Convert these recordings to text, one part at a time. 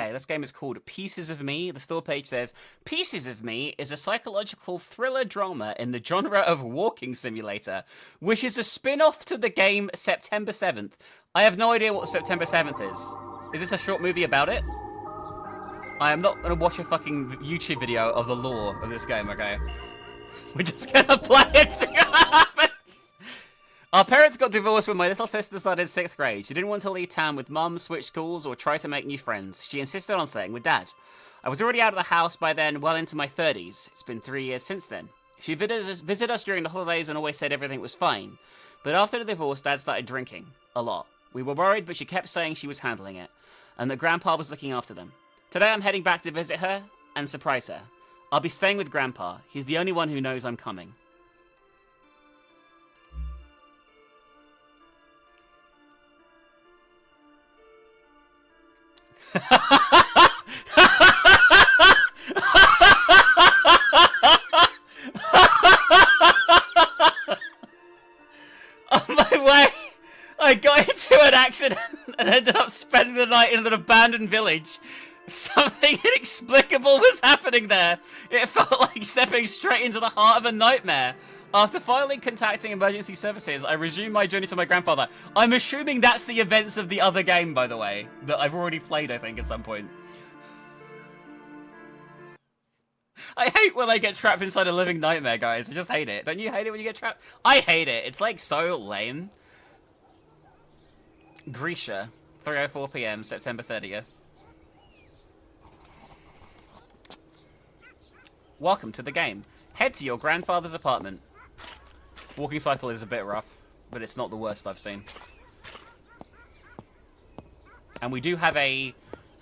Okay, this game is called Pieces of Me. The store page says, Pieces of Me is a psychological thriller drama in the genre of walking simulator, which is a spin-off to the game September 7th. I have no idea what September 7th is. Is this a short movie about it? I am not going to watch a fucking YouTube video of the lore of this game, okay? We're just going to play it, see what happens! Our parents got divorced when my little sister started 6th grade. She didn't want to leave town with mum, switch schools, or try to make new friends. She insisted on staying with dad. I was already out of the house by then, well into my 30s. It's been 3 years since then. She visited us during the holidays and always said everything was fine. But after the divorce, dad started drinking. A lot. We were worried, but she kept saying she was handling it, and that grandpa was looking after them. Today I'm heading back to visit her and surprise her. I'll be staying with grandpa. He's the only one who knows I'm coming. On my way, I got into an accident and ended up spending the night in an abandoned village. Something inexplicable was happening there. It felt like stepping straight into the heart of a nightmare. After finally contacting emergency services, I resumed my journey to my grandfather. I'm assuming that's the events of the other game, by the way, that I've already played, I think, at some point. I hate when I get trapped inside a living nightmare, guys. I just hate it. Don't you hate it when you get trapped? I hate it. It's like so lame. Grisha, 3:04 PM, September 30th. Welcome to the game. Head to your grandfather's apartment. Walking cycle is a bit rough, but it's not the worst I've seen. And we do have a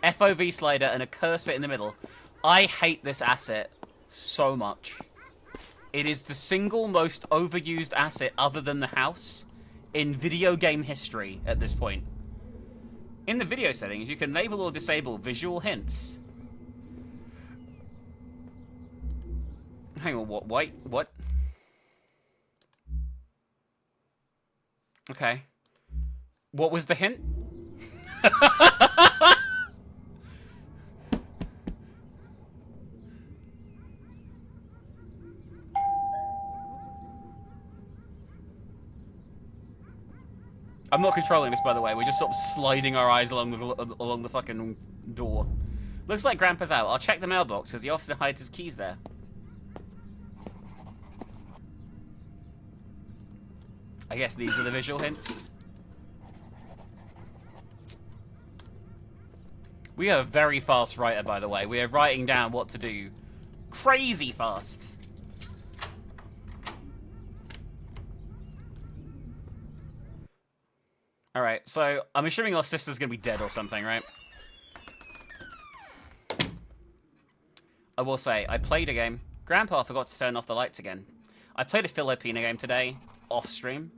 FOV slider and a cursor in the middle. I hate this asset so much. It is the single most overused asset other than the house in video game history at this point. In the video settings, you can enable or disable visual hints. Hang on, what? Wait, what? Okay. What was the hint? I'm not controlling this, by the way. We're just sort of sliding our eyes along the fucking door. Looks like Grandpa's out. I'll check the mailbox, because he often hides his keys there. I guess these are the visual hints. We are a very fast writer, by the way. We are writing down what to do crazy fast. Alright, so I'm assuming our sister's gonna be dead or something, right? I will say, I played a game. Grandpa forgot to turn off the lights again. I played a Filipino game today, off-stream,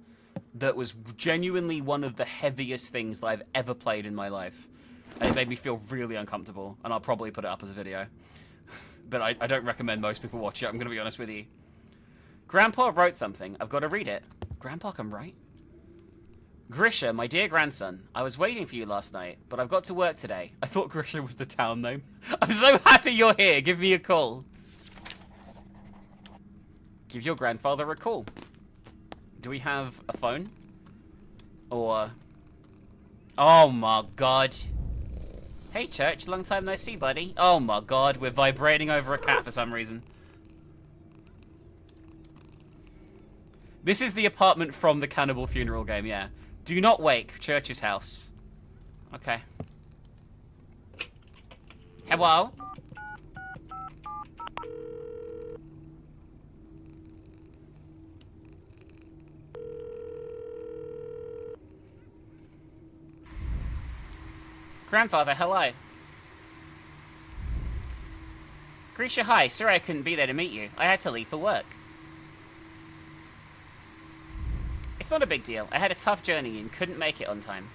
that was genuinely one of the heaviest things that I've ever played in my life. And it made me feel really uncomfortable, and I'll probably put it up as a video. But I don't recommend most people watch it, I'm gonna be honest with you. Grandpa wrote something. I've got to read it. Grandpa can write? Grisha, my dear grandson, I was waiting for you last night, but I've got to work today. I thought Grisha was the town name. I'm so happy you're here. Give me a call. Give your grandfather a call. Do we have a phone? Or... Oh my god. Hey Church, long time no see, buddy. Oh my god, we're vibrating over a cat for some reason. This is the apartment from the Cannibal Funeral game, yeah. Do not wake, Church's house. Okay. Hello? Grandfather, hello. Grisha, hi. Sorry I couldn't be there to meet you. I had to leave for work. It's not a big deal. I had a tough journey and couldn't make it on time.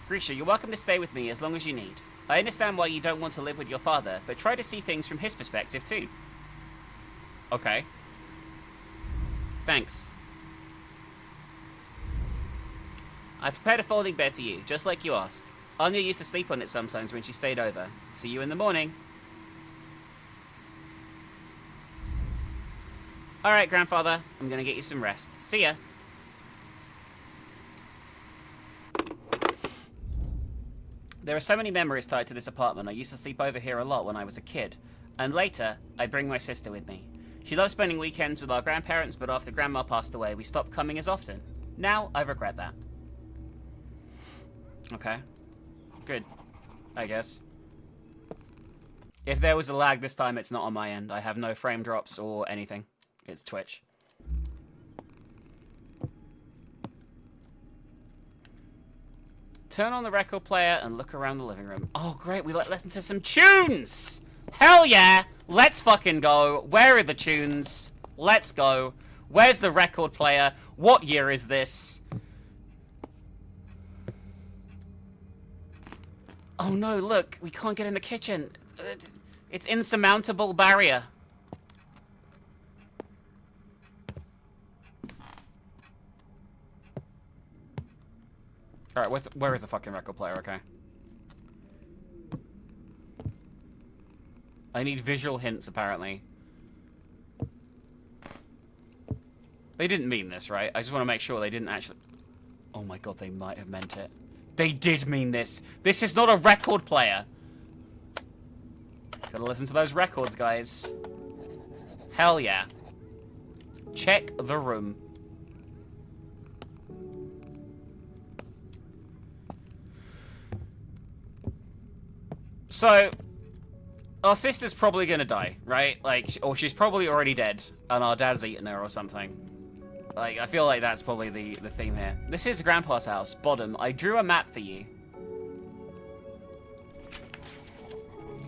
Grisha, you're welcome to stay with me as long as you need. I understand why you don't want to live with your father, but try to see things from his perspective too. Okay. Thanks. I've prepared a folding bed for you, just like you asked. Anya used to sleep on it sometimes when she stayed over. See you in the morning. Alright, Grandfather. I'm gonna get you some rest. See ya. There are so many memories tied to this apartment. I used to sleep over here a lot when I was a kid. And later, I'd bring my sister with me. She loved spending weekends with our grandparents, but after Grandma passed away, we stopped coming as often. Now, I regret that. Okay. Good. I guess. If there was a lag this time, it's not on my end. I have no frame drops or anything. It's Twitch. Turn on the record player and look around the living room. Oh, great. We listen to some tunes. Hell yeah. Let's fucking go. Where are the tunes? Let's go. Where's the record player? What year is this? Oh no, look. We can't get in the kitchen. It's insurmountable barrier. Alright, where is the fucking record player? Okay. I need visual hints, apparently. They didn't mean this, right? I just want to make sure they didn't actually... Oh my god, they might have meant it. They did mean this. This is not a record player. Gotta listen to those records, guys. Hell yeah. Check the room. So, our sister's probably gonna die, right? Like, or she's probably already dead, and our dad's eaten her or something. Like, I feel like that's probably the theme here. This is Grandpa's house. Bottom, I drew a map for you.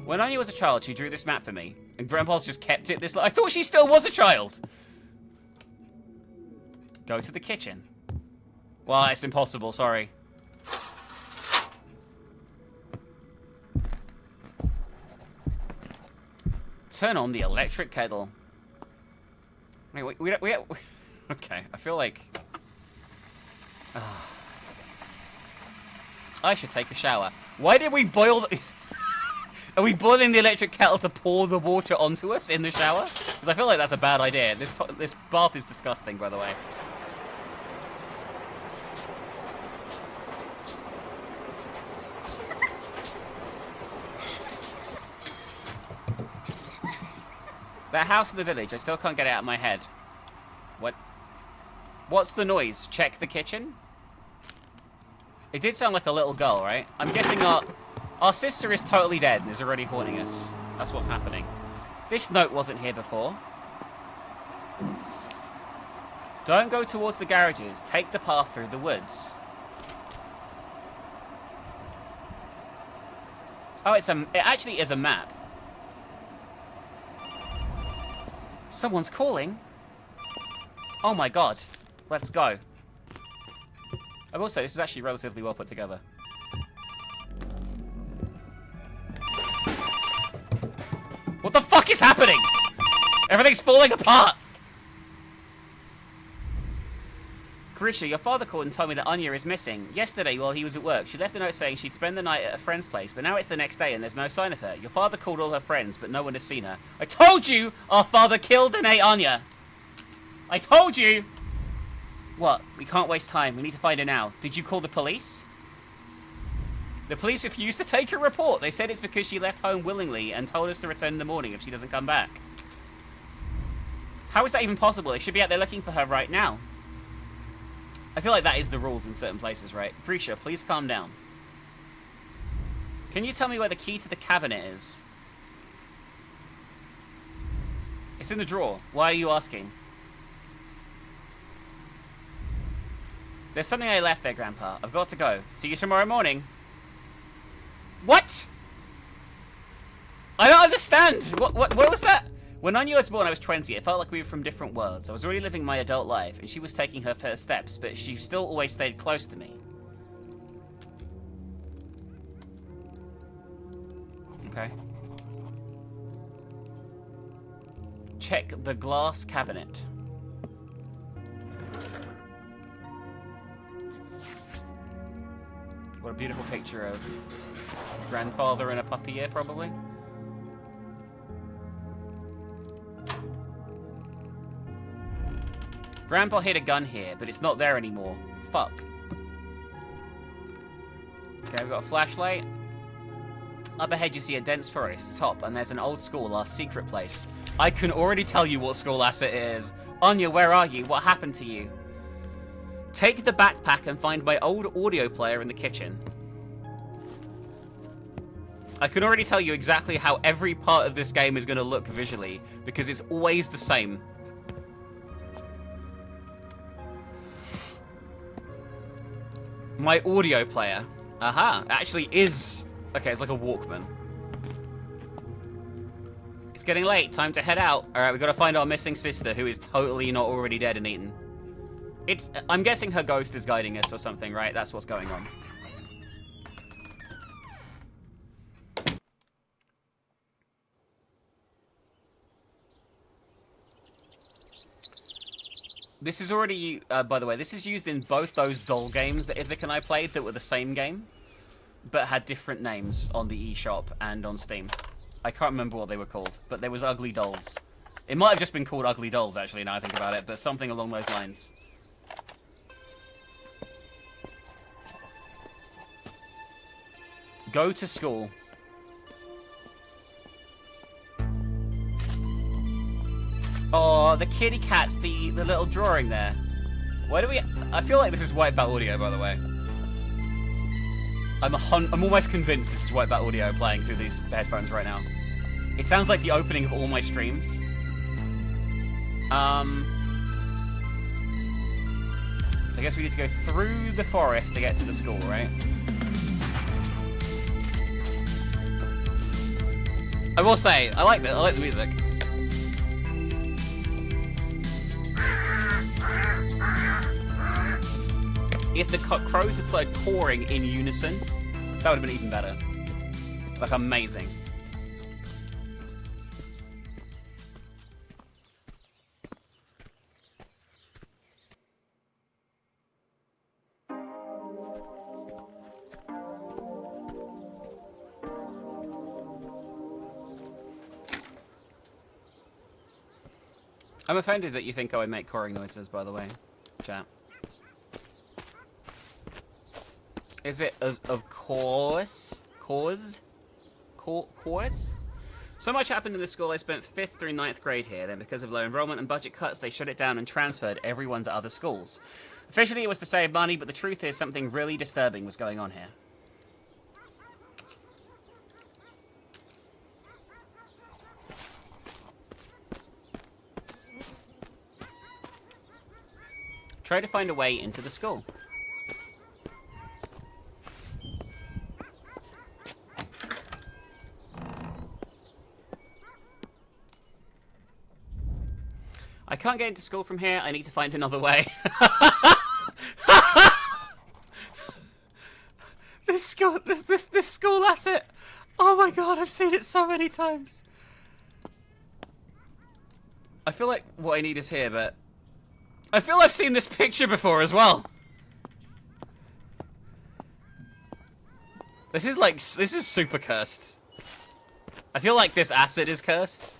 When Anya was a child, she drew this map for me, and Grandpa's just kept it this... I thought she still was a child! Go to the kitchen. Well, it's impossible, sorry. Turn on the electric kettle. Wait, we okay, I feel like... I should take a shower. Why did we boil the... Are we boiling the electric kettle to pour the water onto us in the shower? Because I feel like that's a bad idea. This bath is disgusting, by the way. That house in the village, I still can't get it out of my head. What? What's the noise? Check the kitchen? It did sound like a little girl, right? I'm guessing our sister is totally dead and is already haunting us. That's what's happening. This note wasn't here before. Don't go towards the garages. Take the path through the woods. Oh, it actually is a map. Someone's calling. Oh my god. Let's go. I will say, this is actually relatively well put together. What the fuck is happening? Everything's falling apart! Grisha, your father called and told me that Anya is missing. Yesterday, while he was at work, she left a note saying she'd spend the night at a friend's place, but now it's the next day and there's no sign of her. Your father called all her friends, but no one has seen her. I told you our father killed and ate Anya! I told you! What? We can't waste time. We need to find her now. Did you call the police? The police refused to take her report. They said it's because she left home willingly and told us to return in the morning if she doesn't come back. How is that even possible? They should be out there looking for her right now. I feel like that is the rules in certain places, right? Grisha, please calm down. Can you tell me where the key to the cabinet is? It's in the drawer. Why are you asking? There's something I left there, Grandpa. I've got to go. See you tomorrow morning. What? I don't understand. What was that? When Anya was born, I was 20. It felt like we were from different worlds. I was already living my adult life, and she was taking her first steps, but she still always stayed close to me. Okay. Check the glass cabinet. What a beautiful picture of grandfather in a puppy ear, probably. Grandpa hid a gun here, but it's not there anymore. Fuck. Okay, we've got a flashlight. Up ahead you see a dense forest top, and there's an old school, our secret place. I can already tell you what school asset it is. Anya, where are you? What happened to you? Take the backpack and find my old audio player in the kitchen. I can already tell you exactly how every part of this game is going to look visually, because it's always the same. My audio player. Aha, actually is... Okay, it's like a Walkman. It's getting late, time to head out. Alright, we've got to find our missing sister, who is totally not already dead and eaten. I'm guessing her ghost is guiding us or something, right? That's what's going on. This is already, by the way, this is used in both those doll games that Isaac and I played that were the same game, but had different names on the eShop and on Steam. I can't remember what they were called, but there was Ugly Dolls. It might have just been called Ugly Dolls, actually, now I think about it, but something along those lines. Go to school. Oh, the kitty cat's the little drawing there. Why do we... I feel like this is Wipeout audio, by the way. I'm almost convinced this is Wipeout audio playing through these headphones right now. It sounds like the opening of all my streams. I guess we need to go through the forest to get to the school, right? I will say, I like the music. If the crows had started cawing in unison, that would have been even better. Like, amazing. I'm offended that you think I would make cawing noises, by the way, chat. Is it of course? Course? So much happened in the school. I spent 5th through 9th grade here. Then because of low enrollment and budget cuts, they shut it down and transferred everyone to other schools. Officially it was to save money, but the truth is something really disturbing was going on here. Try to find a way into the school. I can't get into school from here. I need to find another way. This school asset. Oh my god, I've seen it so many times. I feel like what I need is here, but I feel I've seen this picture before as well. This is super cursed. I feel like this asset is cursed.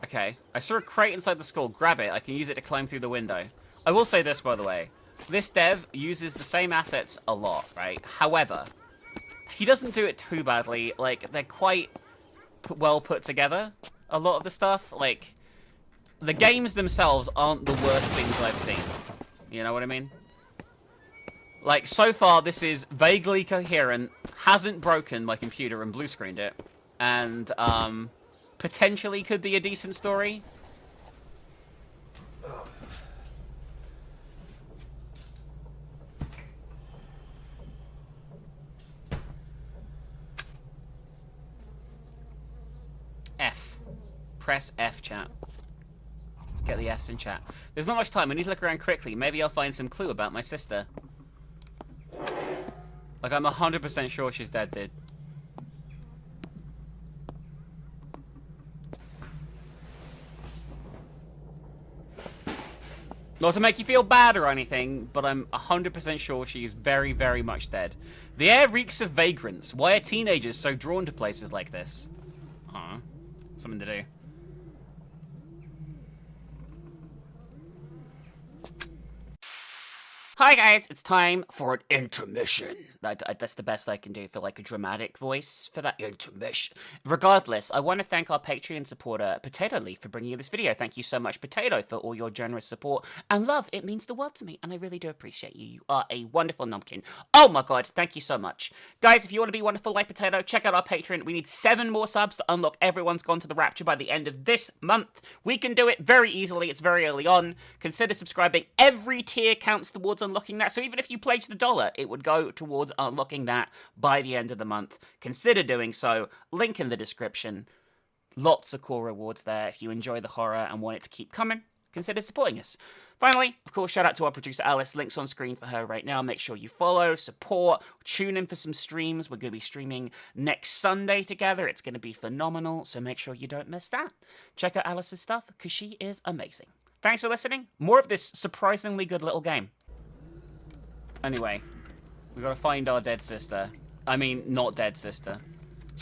Okay, I saw a crate inside the school. Grab it. I can use it to climb through the window. I will say this, by the way. This dev uses the same assets a lot, right? However, he doesn't do it too badly. Like, they're quite well put together, a lot of the stuff. Like, the games themselves aren't the worst things I've seen. You know what I mean? Like, so far, this is vaguely coherent, hasn't broken my computer and blue screened it, and, potentially could be a decent story. F. Press F, chat. Let's get the Fs in chat. There's not much time. I need to look around quickly. Maybe I'll find some clue about my sister. Like, I'm 100% sure she's dead, dude. Not to make you feel bad or anything, but I'm 100% sure she is very, very much dead. The air reeks of vagrants. Why are teenagers so drawn to places like this? Aw, something to do. Hi guys, it's time for an intermission. That's the best I can do for like a dramatic voice for that intermission. Regardless, I want to thank our Patreon supporter, Potato Leaf, for bringing you this video. Thank you so much, Potato, for all your generous support and love. It means the world to me, and I really do appreciate you. You are a wonderful numpkin. Oh my god, thank you so much. Guys, if you want to be wonderful like Potato, check out our Patreon. We need 7 more subs to unlock Everyone's Gone to the Rapture by the end of this month. We can do it very easily. It's very early on. Consider subscribing. Every tier counts towards unlocking that. So even if you pledged $1, it would go towards unlocking that by the end of the month. Consider doing so. Link in the description. Lots of cool rewards there. If you enjoy the horror and want it to keep coming, consider supporting us. Finally, of course, shout out to our producer Alice. Links on screen for her right now. Make sure you follow, support, tune in for some streams. We're going to be streaming next Sunday together. It's going to be phenomenal, so make sure you don't miss that. Check out Alice's stuff, because she is amazing. Thanks for listening. More of this surprisingly good little game. Anyway, we gotta find our dead sister. I mean, not dead sister.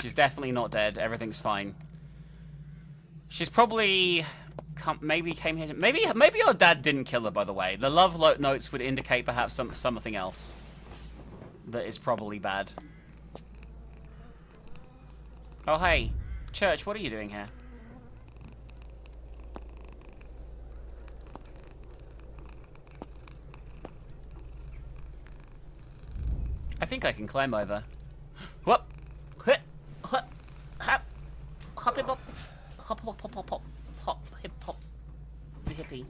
She's definitely not dead. Everything's fine. She's probably maybe came here. Maybe our dad didn't kill her. By the way, the love notes would indicate perhaps something else that is probably bad. Oh hey, Church, what are you doing here? I think I can climb over. Whoop! Hip! Hop! Hop! Hop! Hip! Hop! Hop! Hop! Hop! Hop! Hop! Hip! Hop! The hippie.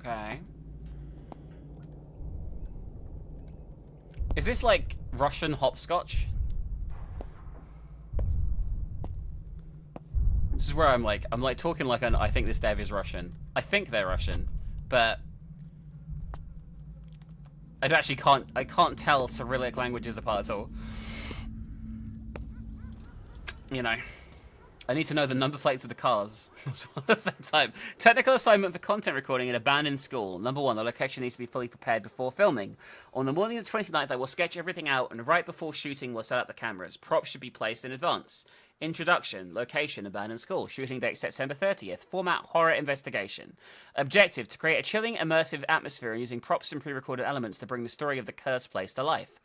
Okay. Is this like Russian hopscotch? This is where I'm like talking like I think this dev is Russian. I think they're Russian, but I can't tell Cyrillic languages apart at all. You know. I need to know the number plates of the cars. At the same time. Technical assignment for content recording in abandoned school. Number 1, the location needs to be fully prepared before filming. On the morning of the 29th, I will sketch everything out, and right before shooting, we'll set up the cameras. Props should be placed in advance. Introduction, location, abandoned school. Shooting date, September 30th. Format, horror investigation. Objective, to create a chilling, immersive atmosphere using props and pre-recorded elements to bring the story of the cursed place to life.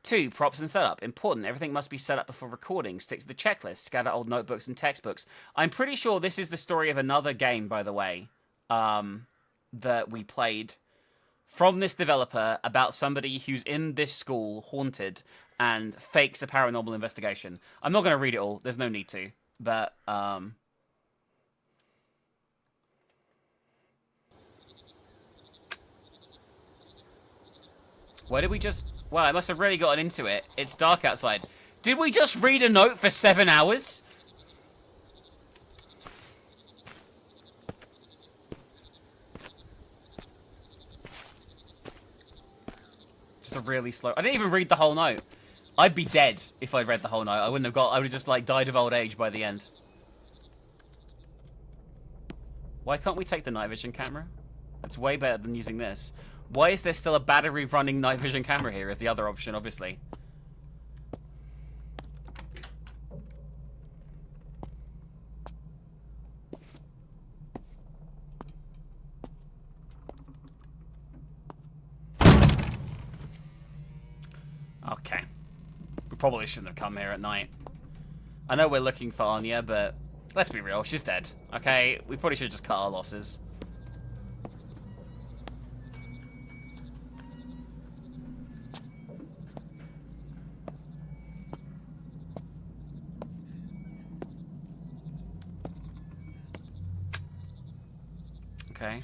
2, props and setup. Important, everything must be set up before recording. Stick to the checklist. Scatter old notebooks and textbooks. I'm pretty sure this is the story of another game, by the way, that we played from this developer about somebody who's in this school, haunted, and fakes a paranormal investigation. I'm not going to read it all. There's no need to. But, why did we just... Well, I must have really gotten into it. It's dark outside. Did we just read a note for 7 hours? Just a really slow... I didn't even read the whole note. I'd be dead if I'd read the whole note. I would have just, like, died of old age by the end. Why can't we take the night vision camera? It's way better than using this. Why is there still a battery-running night vision camera here? Is the other option, obviously. Okay. We probably shouldn't have come here at night. I know we're looking for Anya, but let's be real, she's dead. Okay? We probably should just cut our losses. Okay.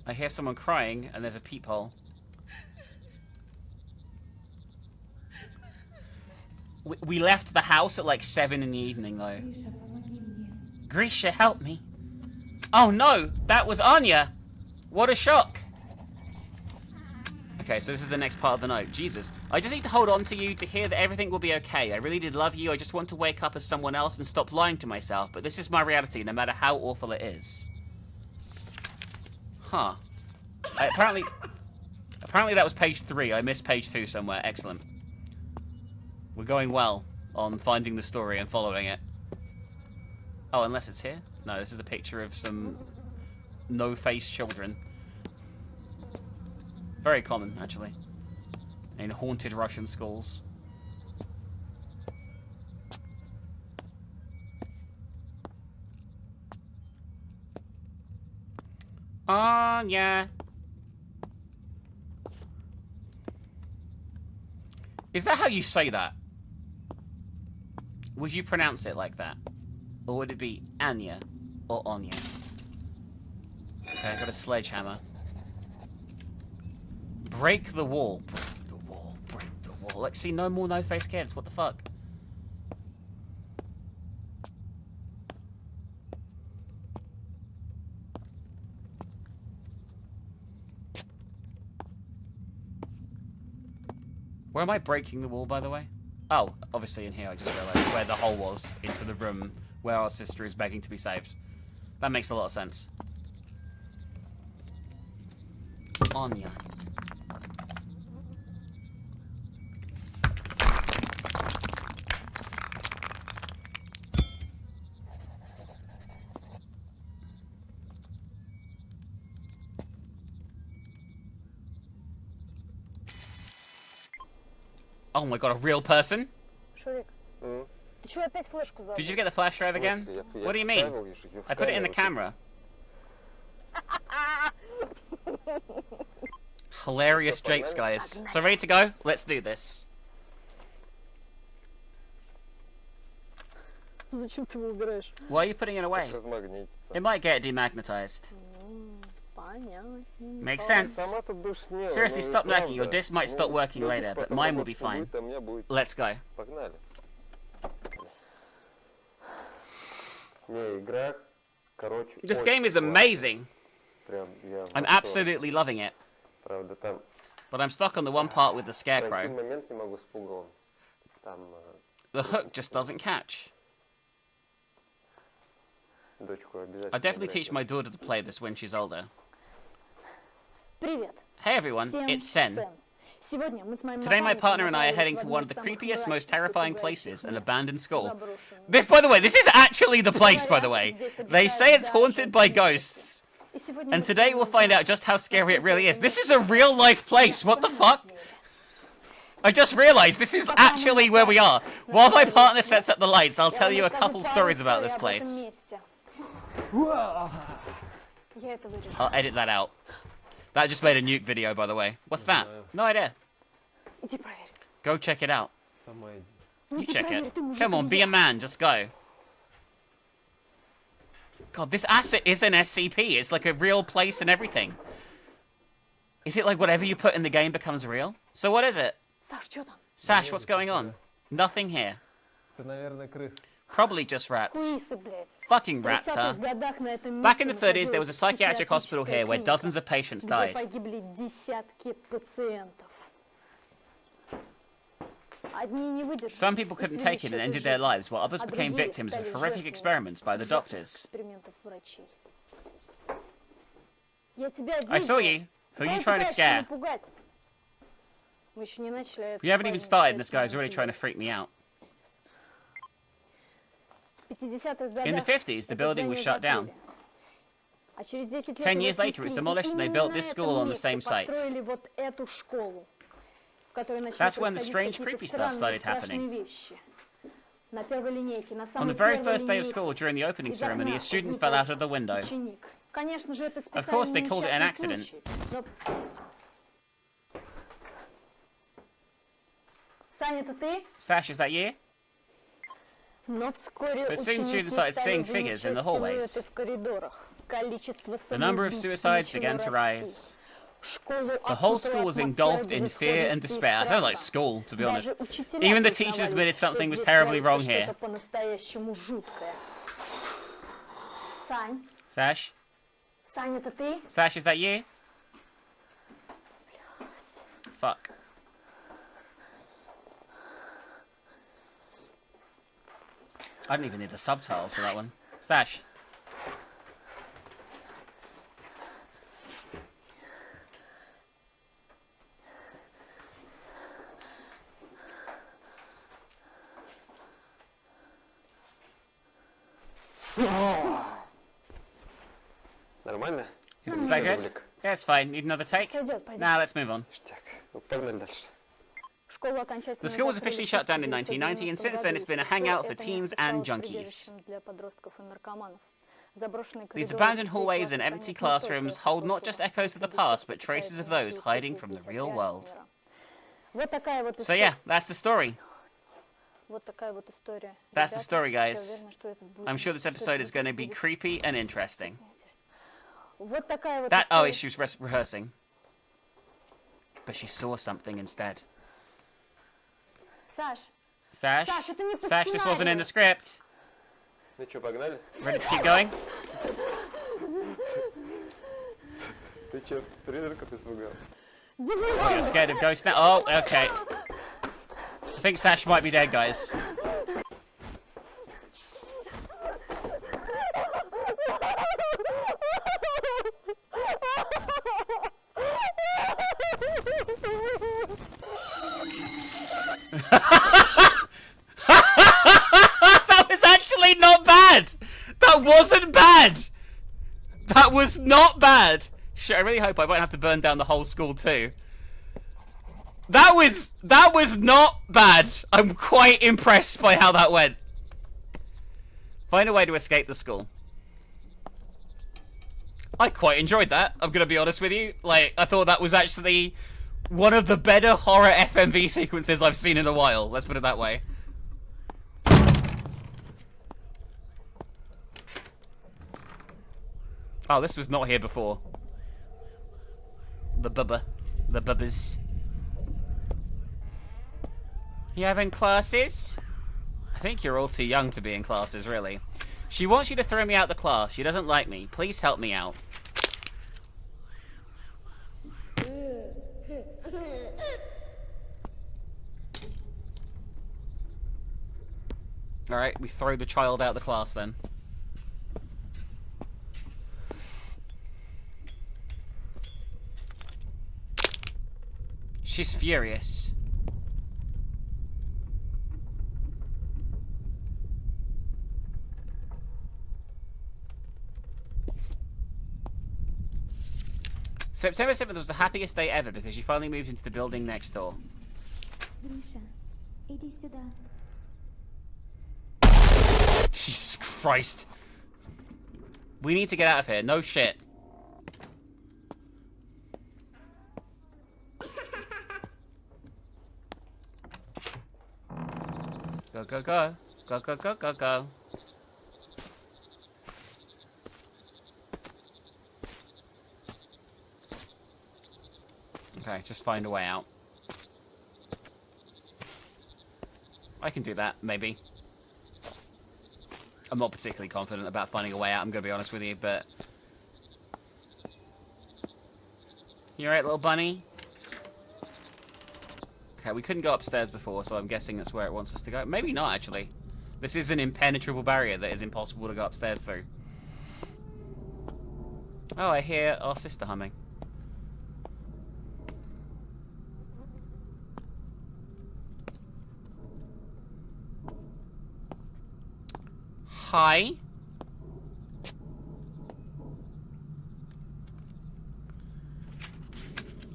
I hear someone crying, and there's a peephole. We left the house at like 7 in the evening, though. Grisha, help me. Oh no, that was Anya. What a shock. Okay, so this is the next part of the note. Jesus. I just need to hold on to you to hear that everything will be okay. I really did love you. I just want to wake up as someone else and stop lying to myself. But this is my reality, no matter how awful it is. Huh. Apparently that was page 3. I missed page 2 somewhere. Excellent. We're going well on finding the story and following it. Oh, unless it's here? No, this is a picture of some no-face children. Very common, actually. In haunted Russian schools. Yeah. Is that how you say that? Would you pronounce it like that? Or would it be Anya or Anya? Okay, I got a sledgehammer. Break the wall. Break the wall. Break the wall. Let's see no more no-face kids. What the fuck? Where am I breaking the wall, by the way? Oh, obviously in here. I just realized where the hole was into the room where our sister is begging to be saved. That makes a lot of sense. Anya. Oh my god, a real person? Did you get the flash drive again? What do you mean? I put it in the camera. Hilarious japes, guys. So ready to go? Let's do this. Why are you putting it away? It might get demagnetized. Makes sense. Seriously, stop nagging. Your disc might stop working later, but mine will be fine. Let's go. This game is amazing. I'm absolutely loving it. But I'm stuck on the one part with the scarecrow. The hook just doesn't catch. I'll definitely teach my daughter to play this when she's older. Hey everyone, it's Sen. Today my partner and I are heading to one of the creepiest, most terrifying places, an abandoned school. This, by the way, this is actually the place, by the way. They say it's haunted by ghosts. And today we'll find out just how scary it really is. This is a real-life place, what the fuck? I just realized this is actually where we are. While my partner sets up the lights, I'll tell you a couple stories about this place. I'll edit that out. That just made a nuke video, by the way. What's that? No idea. Go check it out. You check it. Come on, be a man. Just go. God, this asset is an SCP. It's like a real place and everything. Is it like whatever you put in the game becomes real? So what is it? Sash, what's going on? Nothing here. Probably just rats. Fucking rats, huh? Back in the 30s, there was a psychiatric hospital here where dozens of patients died. Some people couldn't take it and ended their lives, while others became victims of horrific experiments by the doctors. I saw you. Who are you trying to scare? We haven't even started and this guy's already trying to freak me out. In the 50s, the building was shut down. 10 years later, it was demolished and they built this school on the same site. That's when the strange, creepy stuff started happening. On the very first day of school, during the opening ceremony, a student fell out of the window. Of course, they called it an accident. Sash, is that you? But soon students started seeing figures in the hallways. The number of suicides began to rise. The whole school was engulfed in fear and despair. That sounds like school, to be honest. Even the teachers admitted something was terribly wrong here. Sash? Sash, is that you? Fuck. I don't even need the subtitles for that one. Sash. Нормально? Is that good? Yeah, it's fine. Need another take? Nah, let's move on. Погнали дальше. The school was officially shut down in 1990, and since then it's been a hangout for teens and junkies. These abandoned hallways and empty classrooms hold not just echoes of the past, but traces of those hiding from the real world. So yeah, that's the story. That's the story, guys. I'm sure this episode is going to be creepy and interesting. Oh, she was rehearsing. But she saw something instead. Sash, this wasn't in the script. Ну что, погнали? Ready to keep going? Ты что, призраков испугал? Oh, you're scared of ghosts now? Oh, okay. I think Sash might be dead, guys. That was actually not bad! That wasn't bad! That was not bad! Shit, I really hope I won't have to burn down the whole school too. That was not bad. I'm quite impressed by how that went. Find a way to escape the school. I quite enjoyed that, I'm gonna be honest with you. Like, I thought that was actually one of the better horror FMV sequences I've seen in a while. Let's put it that way. Oh, this was not here before. The bubbas. You having classes? I think you're all too young to be in classes, really. She wants you to throw me out the class. She doesn't like me. Please help me out. Alright, we throw the child out of the class then. She's furious. September 7th was the happiest day ever because she finally moved into the building next door. Jesus Christ. We need to get out of here. No shit. Go, go, go. Go, go, go, go, go. Okay, just find a way out. I can do that, maybe. I'm not particularly confident about finding a way out, I'm gonna be honest with you, but... You alright, little bunny? Okay, we couldn't go upstairs before, so I'm guessing that's where it wants us to go. Maybe not, actually. This is an impenetrable barrier that is impossible to go upstairs through. Oh, I hear our sister humming. Hi.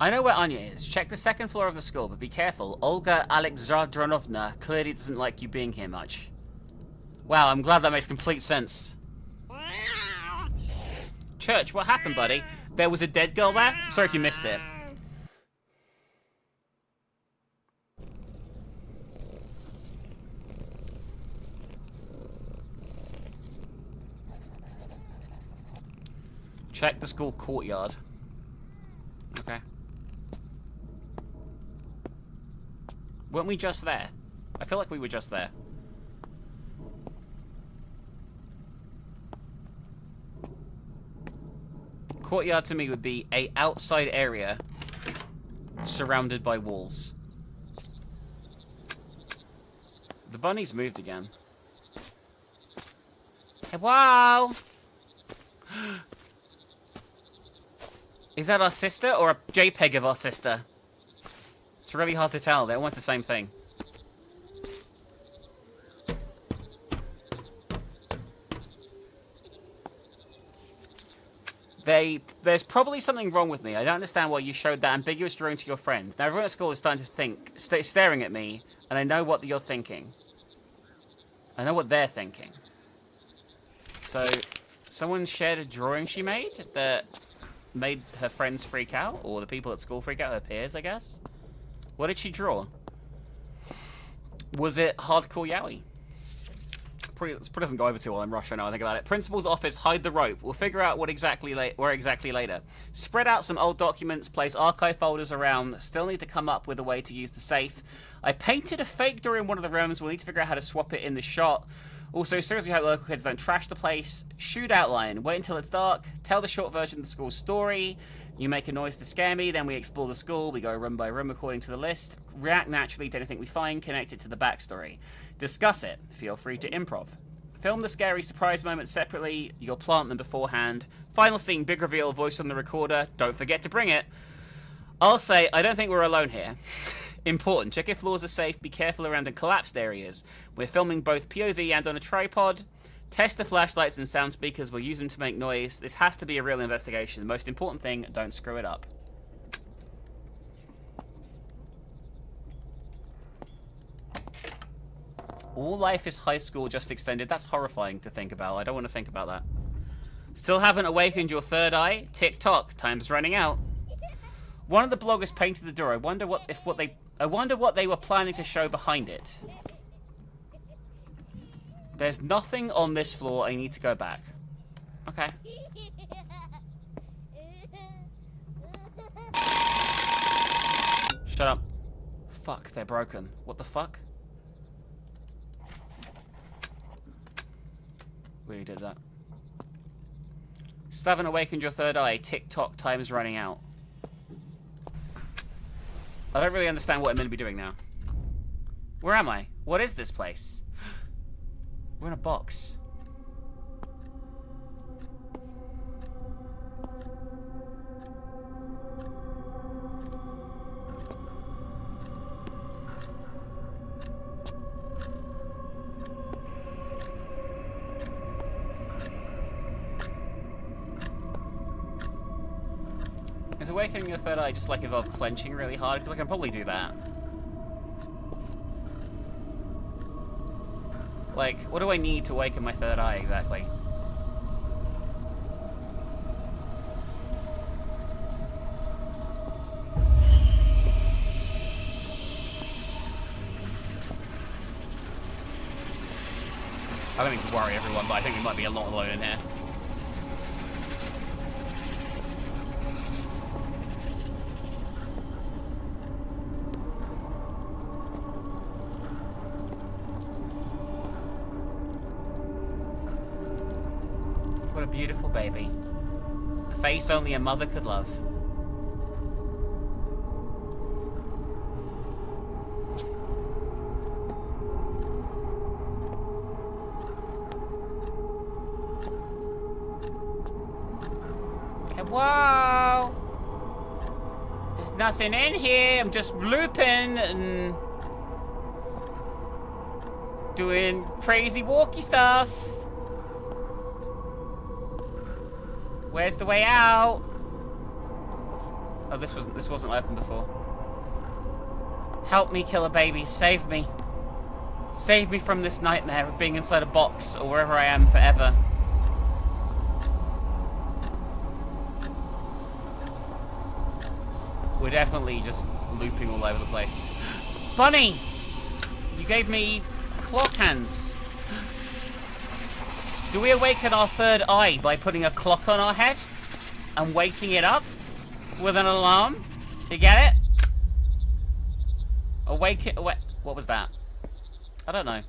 I know where Anya is. Check the second floor of the school, but be careful. Olga Alexandrovna clearly doesn't like you being here much. Wow, I'm glad that makes complete sense. Church, what happened, buddy? There was a dead girl there? Sorry if you missed it. Check the school courtyard. Okay. Weren't we just there? I feel like we were just there. Courtyard to me would be a outside area surrounded by walls. The bunny's moved again. Hey, wow! Is that our sister or a JPEG of our sister? It's really hard to tell. They're almost the same thing. There's probably something wrong with me. I don't understand why you showed that ambiguous drawing to your friends. Now everyone at school is starting to think, staring at me, and I know what you're thinking. I know what they're thinking. So, someone shared a drawing she made that made her friends freak out, or the people at school freak out, her peers, I guess. What did she draw? Was it hardcore yaoi? This probably doesn't go over too well in Russia now I think about it. Principal's office, hide the rope. We'll figure out where exactly later. Spread out some old documents, place archive folders around. Still need to come up with a way to use the safe. I painted a fake door in one of the rooms. We'll need to figure out how to swap it in the shot. Also, seriously hope local kids don't trash the place. Shoot outline. Wait until it's dark. Tell the short version of the school's story. You make a noise to scare me, then we explore the school. We go room by room according to the list. React naturally to anything we find, connect it to the backstory. Discuss it. Feel free to improv. Film the scary surprise moments separately. You'll plant them beforehand. Final scene, big reveal, voice on the recorder. Don't forget to bring it. I'll say, I don't think we're alone here. Important. Check if floors are safe. Be careful around the collapsed areas. We're filming both POV and on a tripod. Test the flashlights and sound speakers. We'll use them to make noise. This has to be a real investigation. The most important thing, don't screw it up. All life is high school just extended. That's horrifying to think about. I don't want to think about that. Still haven't awakened your third eye? Tick-tock. Time's running out. One of the bloggers painted the door. I wonder what they were planning to show behind it. There's nothing on this floor. I need to go back. Okay. Shut up. Fuck, they're broken. What the fuck? Really did that. Still haven't awakened your third eye. Tick-tock, time's running out. I don't really understand what I'm meant to be doing now. Where am I? What is this place? We're in a box. Is awakening your third eye just like involve clenching really hard? Because I can probably do that. Like, what do I need to awaken my third eye exactly? I don't mean to worry everyone, but I think we might be a lot alone in here. What a beautiful baby. A face only a mother could love. Whoa! There's nothing in here. I'm just looping and doing crazy walkie stuff. Where's the way out? Oh, this wasn't open before. Help me kill a baby. Save me. Save me from this nightmare of being inside a box or wherever I am forever. We're definitely just looping all over the place. Bunny! You gave me clock hands. Do we awaken our third eye by putting a clock on our head and waking it up with an alarm? You get it? Awaken. What was that? I don't know.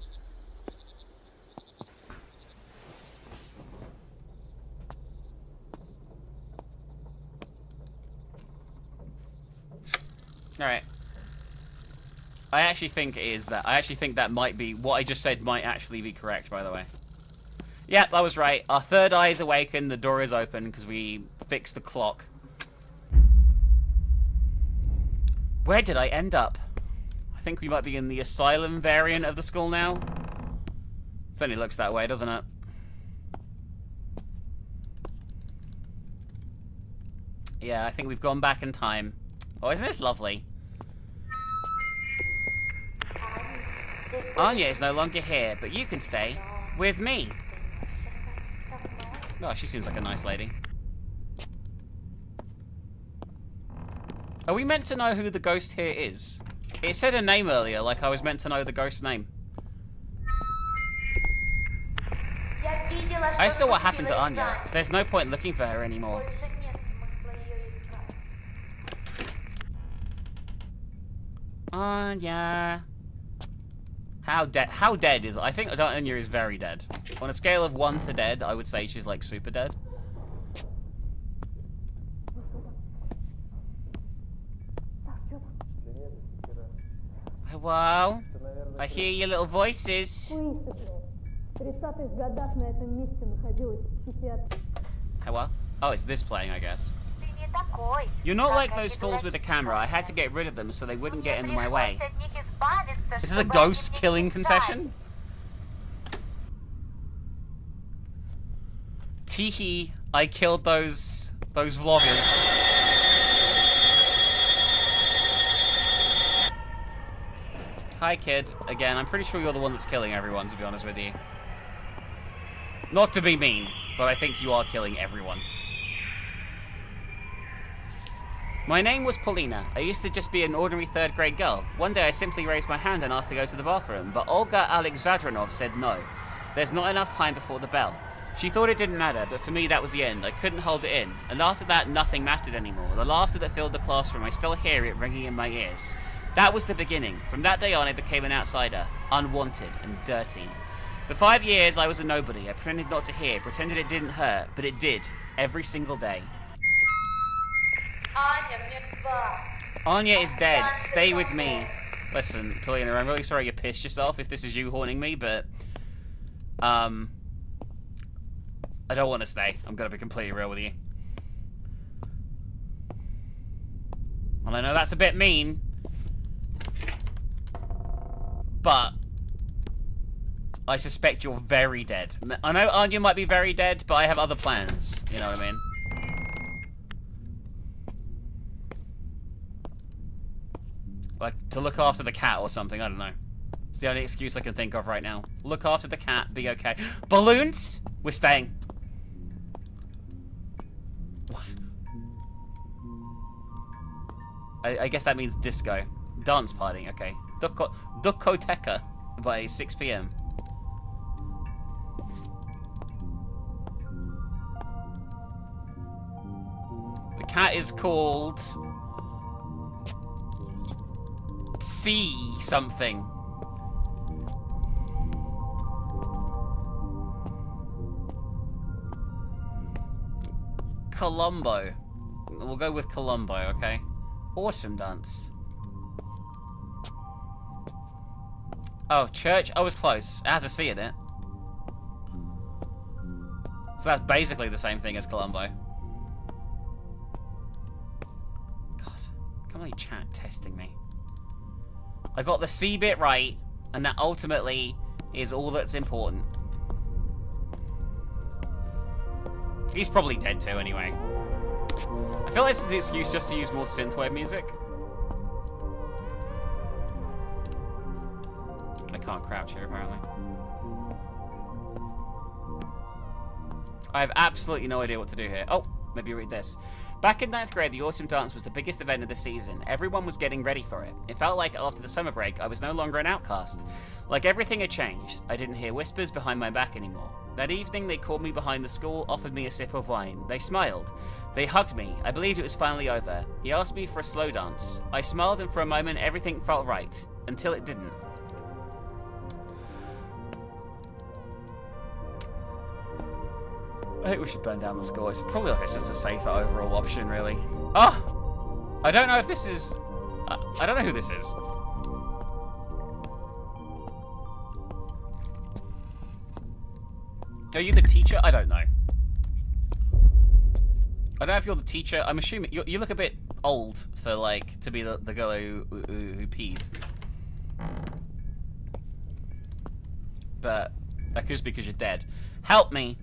Alright. I actually think it is that. I actually think that might be... What I just said might actually be correct, by the way. Yep, I was right. Our third eye is awakened. The door is open because we fixed the clock. Where did I end up? I think we might be in the asylum variant of the school now. It certainly looks that way, doesn't it? Yeah, I think we've gone back in time. Oh, isn't this lovely? Anya is no longer here, but you can stay with me. Oh, she seems like a nice lady. Are we meant to know who the ghost here is? It said a name earlier, like I was meant to know the ghost's name. I saw what happened to Anya. There's no point looking for her anymore. Anya. How dead is... I think Anya is very dead. On a scale of 1 to dead, I would say she's like super dead. Hello? I hear your little voices. Hello? Oh, it's this playing, I guess. You're not like those fools with the camera. I had to get rid of them so they wouldn't get in my way. This is a ghost killing confession? Teehee, I killed those vloggers. Hi, kid. Again, I'm pretty sure you're the one that's killing everyone, to be honest with you. Not to be mean, but I think you are killing everyone. My name was Paulina. I used to just be an ordinary third-grade girl. One day I simply raised my hand and asked to go to the bathroom, but Olga Alexandrovna said no. There's not enough time before the bell. She thought it didn't matter, but for me that was the end. I couldn't hold it in. And after that, nothing mattered anymore. The laughter that filled the classroom, I still hear it ringing in my ears. That was the beginning. From that day on, I became an outsider, unwanted and dirty. For 5 years, I was a nobody. I pretended not to hear, pretended it didn't hurt, but it did. Every single day. Anya is dead. Stay with me. Listen, Paulina, I'm really sorry you pissed yourself if this is you haunting me, but... I don't want to stay. I'm gonna be completely real with you. Well, I know that's a bit mean. But... I suspect you're very dead. I know Anya might be very dead, but I have other plans. You know what I mean? Like, to look after the cat or something, I don't know. It's the only excuse I can think of right now. Look after the cat, be okay. Balloons? We're staying. I guess that means disco. Dance party, okay. Dukkoteka by 6 PM. The cat is called... C something. Colombo. We'll go with Colombo, okay? Autumn dance. Oh, church? I was close. It has a C in it. So that's basically the same thing as Colombo. God, come on, chat testing me. I got the C bit right, and that ultimately is all that's important. He's probably dead too, anyway. I feel like this is the excuse just to use more synthwave music. I can't crouch here, apparently. I have absolutely no idea what to do here. Oh, maybe read this. Back in 9th grade, the autumn dance was the biggest event of the season. Everyone was getting ready for it. It felt like after the summer break, I was no longer an outcast. Like everything had changed. I didn't hear whispers behind my back anymore. That evening, they called me behind the school, offered me a sip of wine. They smiled. They hugged me. I believed it was finally over. He asked me for a slow dance. I smiled, and for a moment, everything felt right. Until it didn't. I think we should burn down the school. It's probably like it's just a safer overall option, really. Oh! I don't know if this is... I don't know who this is. Are you the teacher? I don't know. I don't know if you're the teacher. I'm assuming you look a bit old for like to be the girl who peed. But that could just be because you're dead. Help me.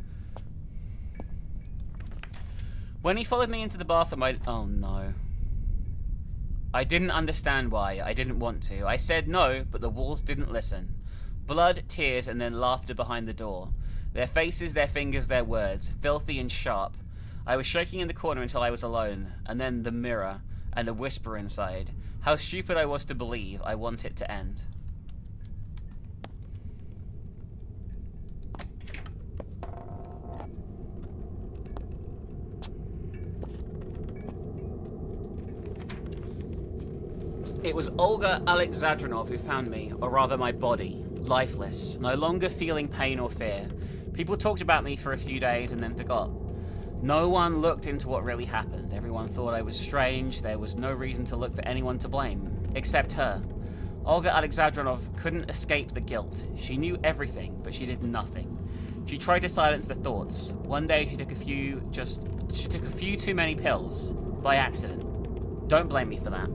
When he followed me into the bathroom, oh no. I didn't understand why. I didn't want to. I said no, but the walls didn't listen. Blood, tears, and then laughter behind the door. Their faces, their fingers, their words, filthy and sharp. I was shaking in the corner until I was alone, and then the mirror, and a whisper inside. How stupid I was to believe I want it to end. It was Olga Alexandrinov who found me, or rather my body, lifeless, no longer feeling pain or fear. People talked about me for a few days and then forgot. No one looked into what really happened. Everyone thought I was strange. There was no reason to look for anyone to blame, except her. Olga Alexandrinov couldn't escape the guilt. She knew everything, but she did nothing. She tried to silence the thoughts. One day she took a few too many pills, by accident. Don't blame me for that.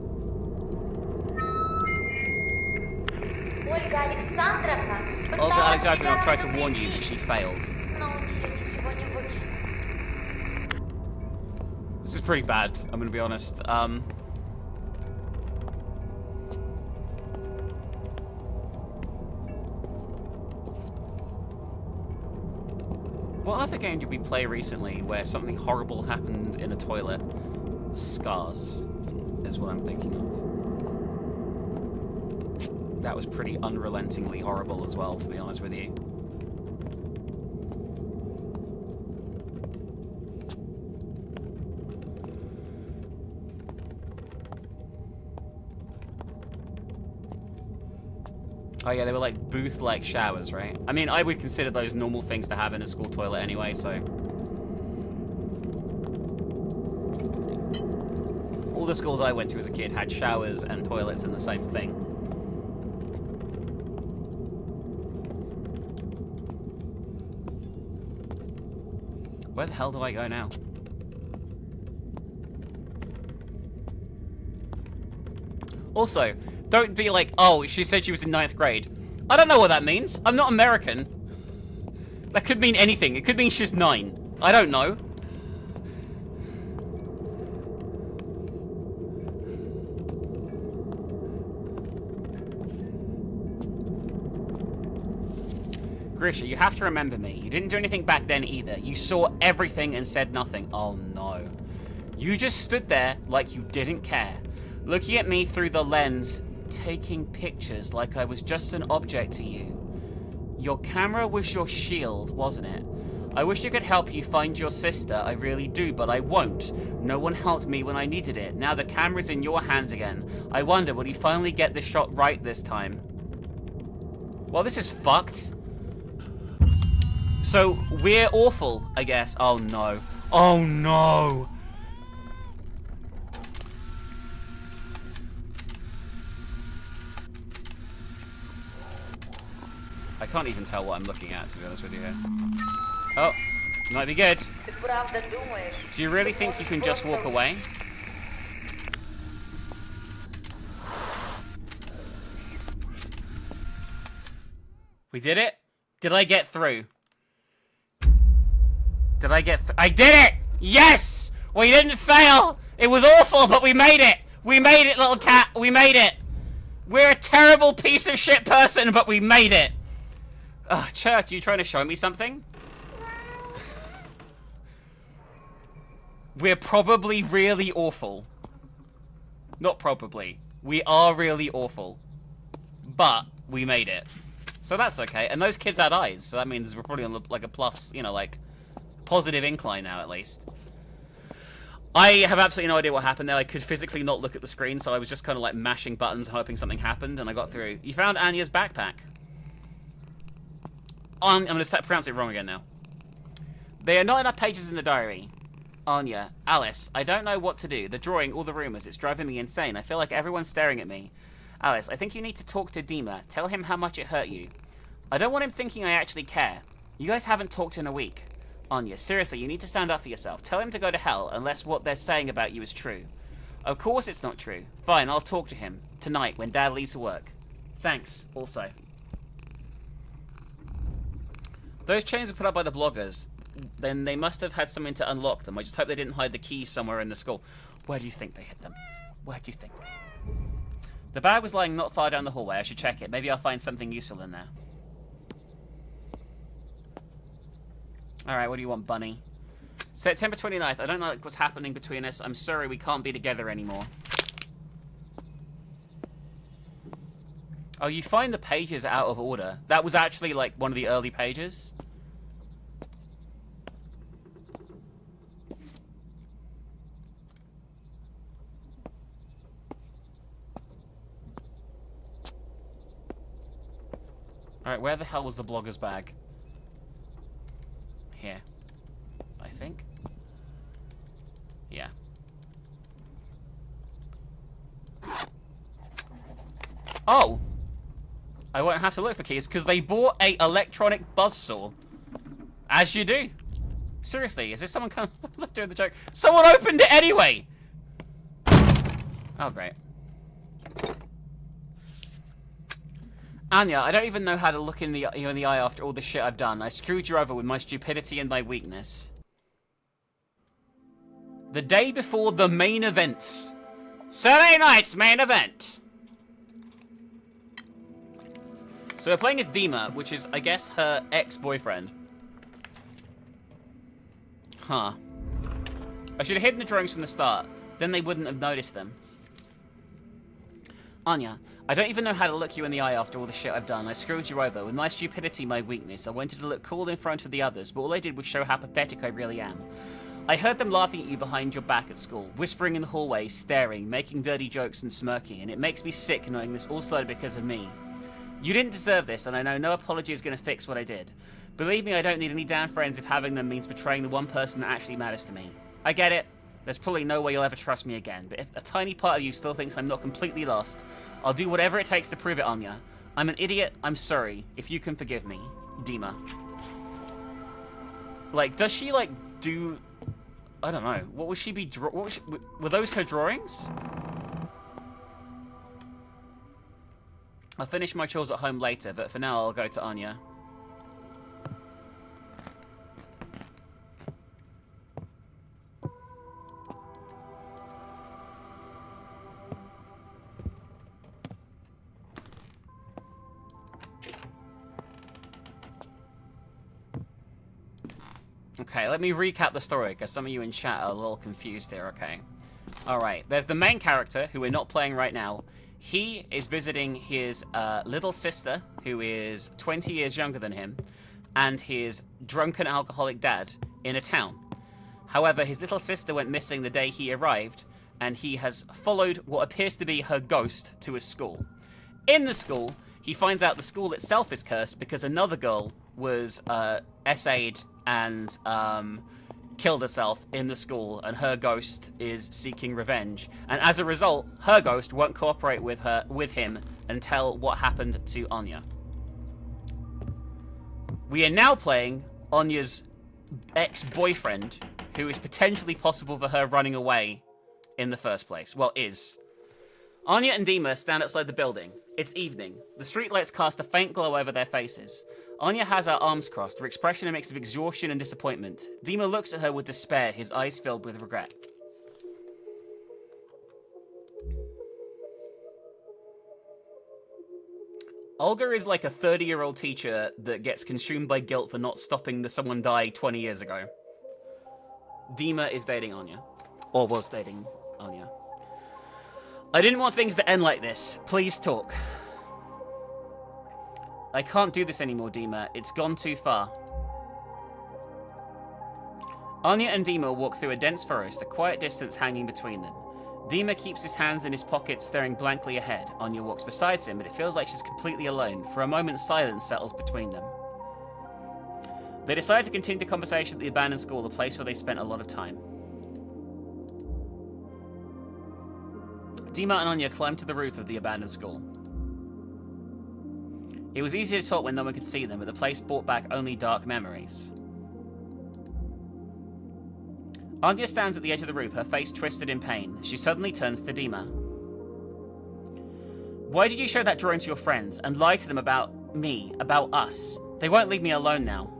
Olga Alexandrinov tried to warn you, but she failed. This is pretty bad, I'm gonna be honest. What other game did we play recently where something horrible happened in a toilet? Scars is what I'm thinking of. That was pretty unrelentingly horrible as well, to be honest with you. Oh yeah, they were like booth-like showers, right? I mean, I would consider those normal things to have in a school toilet anyway, so... All the schools I went to as a kid had showers and toilets in the same thing. Where the hell do I go now? Also, don't be like, oh, she said she was in 9th grade. I don't know what that means. I'm not American. That could mean anything. It could mean she's 9. I don't know. Grisha, you have to remember me. You didn't do anything back then either. You saw everything and said nothing. Oh no. You just stood there like you didn't care. Looking at me through the lens, taking pictures like I was just an object to you. Your camera was your shield, wasn't it? I wish I could help you find your sister, I really do, but I won't. No one helped me when I needed it. Now the camera's in your hands again. I wonder, will you finally get the shot right this time? Well, this is fucked. So, we're awful, I guess. Oh no. Oh no! I can't even tell what I'm looking at, to be honest with you here. Oh, might be good. Do you really think you can just walk away? We did it? Did I get through? Did I get I did it! Yes! We didn't fail! It was awful, but we made it! We made it, little cat! We made it! We're a terrible piece of shit person, but we made it! Ugh, Church, you trying to show me something? We're probably really awful. Not probably. We are really awful. But we made it. So that's okay. And those kids had eyes, so that means we're probably on like a plus, you know, like positive incline now at least. I have absolutely no idea what happened there. I could physically not look at the screen, so I was just kind of like mashing buttons hoping something happened, and I got through. You found Anya's backpack. I'm going to pronounce it wrong again now. There are not enough pages in the diary. Anya, Alice, I don't know what to do. The drawing, all the rumors, it's driving me insane. I feel like everyone's staring at me. Alice, I think you need to talk to Dima. Tell him how much it hurt you. I don't want him thinking I actually care. You guys haven't talked in a week. Anya, seriously, you need to stand up for yourself. Tell him to go to hell unless what they're saying about you is true. Of course it's not true. Fine, I'll talk to him. Tonight, when Dad leaves for work. Thanks, also. Those chains were put up by the bloggers. Then they must have had something to unlock them. I just hope they didn't hide the keys somewhere in the school. Where do you think they hid them? Where do you think? The bag was lying not far down the hallway. I should check it. Maybe I'll find something useful in there. Alright, what do you want, Bunny? September 29th. I don't know what's happening between us. I'm sorry we can't be together anymore. Oh, you find the pages out of order. That was actually, like, one of the early pages. Alright, where the hell was the blogger's bag? Here. I think. Yeah. Oh! I won't have to look for keys, because they bought a electronic buzzsaw. As you do. Seriously, is this someone coming? I'm doing the joke. Someone opened it anyway! Oh, great. Anya, I don't even know how to look you in the eye after all the shit I've done. I screwed you over with my stupidity and my weakness. The day before the main events. Saturday night's main event. So we're playing as Dima, which is, I guess, her ex-boyfriend. Huh. I should have hidden the drawings from the start. Then they wouldn't have noticed them. Anya, I don't even know how to look you in the eye after all the shit I've done. I screwed you over. With my stupidity, my weakness, I wanted to look cool in front of the others, but all I did was show how pathetic I really am. I heard them laughing at you behind your back at school, whispering in the hallways, staring, making dirty jokes and smirking, and it makes me sick knowing this all started because of me. You didn't deserve this, and I know no apology is going to fix what I did. Believe me, I don't need any damn friends if having them means betraying the one person that actually matters to me. I get it. There's probably no way you'll ever trust me again, but if a tiny part of you still thinks I'm not completely lost, I'll do whatever it takes to prove it, Anya. I'm an idiot, I'm sorry. If you can forgive me. Dima. Like, does she, like, do... I don't know. What would she be were those her drawings? I'll finish my chores at home later, but for now I'll go to Anya. Okay, let me recap the story, because some of you in chat are a little confused here, okay? Alright, there's the main character, who we're not playing right now. He is visiting his little sister, who is 20 years younger than him, and his drunken alcoholic dad in a town. However, his little sister went missing the day he arrived, and he has followed what appears to be her ghost to his school. In the school, he finds out the school itself is cursed because another girl was essayed and killed herself in the school, and her ghost is seeking revenge. And as a result, her ghost won't cooperate with him and tell what happened to Anya. We are now playing Anya's ex-boyfriend, who is potentially possible for her running away in the first place. Well, is. Anya and Dima stand outside the building. It's evening. The streetlights cast a faint glow over their faces. Anya has her arms crossed, her expression a mix of exhaustion and disappointment. Dima looks at her with despair, his eyes filled with regret. Olga is like a 30-year-old teacher that gets consumed by guilt for not stopping someone die 20 years ago. Dima is dating Anya. Or was dating Anya. I didn't want things to end like this. Please talk. I can't do this anymore, Dima. It's gone too far. Anya and Dima walk through a dense forest, a quiet distance hanging between them. Dima keeps his hands in his pockets, staring blankly ahead. Anya walks beside him, but it feels like she's completely alone. For a moment, silence settles between them. They decide to continue the conversation at the abandoned school, a place where they spent a lot of time. Dima and Anya climbed to the roof of the abandoned school. It was easy to talk when no one could see them, but the place brought back only dark memories. Anya stands at the edge of the roof, her face twisted in pain. She suddenly turns to Dima. Why did you show that drawing to your friends and lie to them about me, about us? They won't leave me alone now.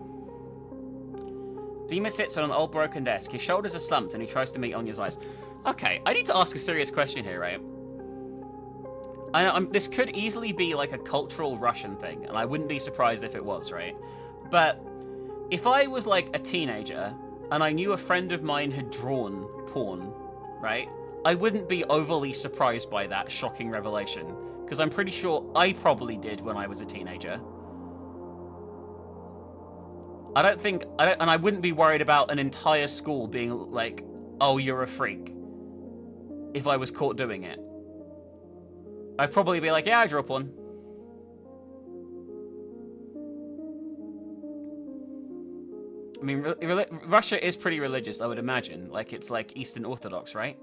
Dima sits on an old broken desk. His shoulders are slumped and he tries to meet Anya's eyes. Okay, I need to ask a serious question here, right? I know, this could easily be like a cultural Russian thing, and I wouldn't be surprised if it was, right? But if I was like a teenager and I knew a friend of mine had drawn porn, right? I wouldn't be overly surprised by that shocking revelation, because I'm pretty sure I probably did when I was a teenager. And I wouldn't be worried about an entire school being like, oh, you're a freak, if I was caught doing it. I'd probably be like, yeah, I draw porn. I mean, Russia is pretty religious, I would imagine. Like, it's like Eastern Orthodox, right?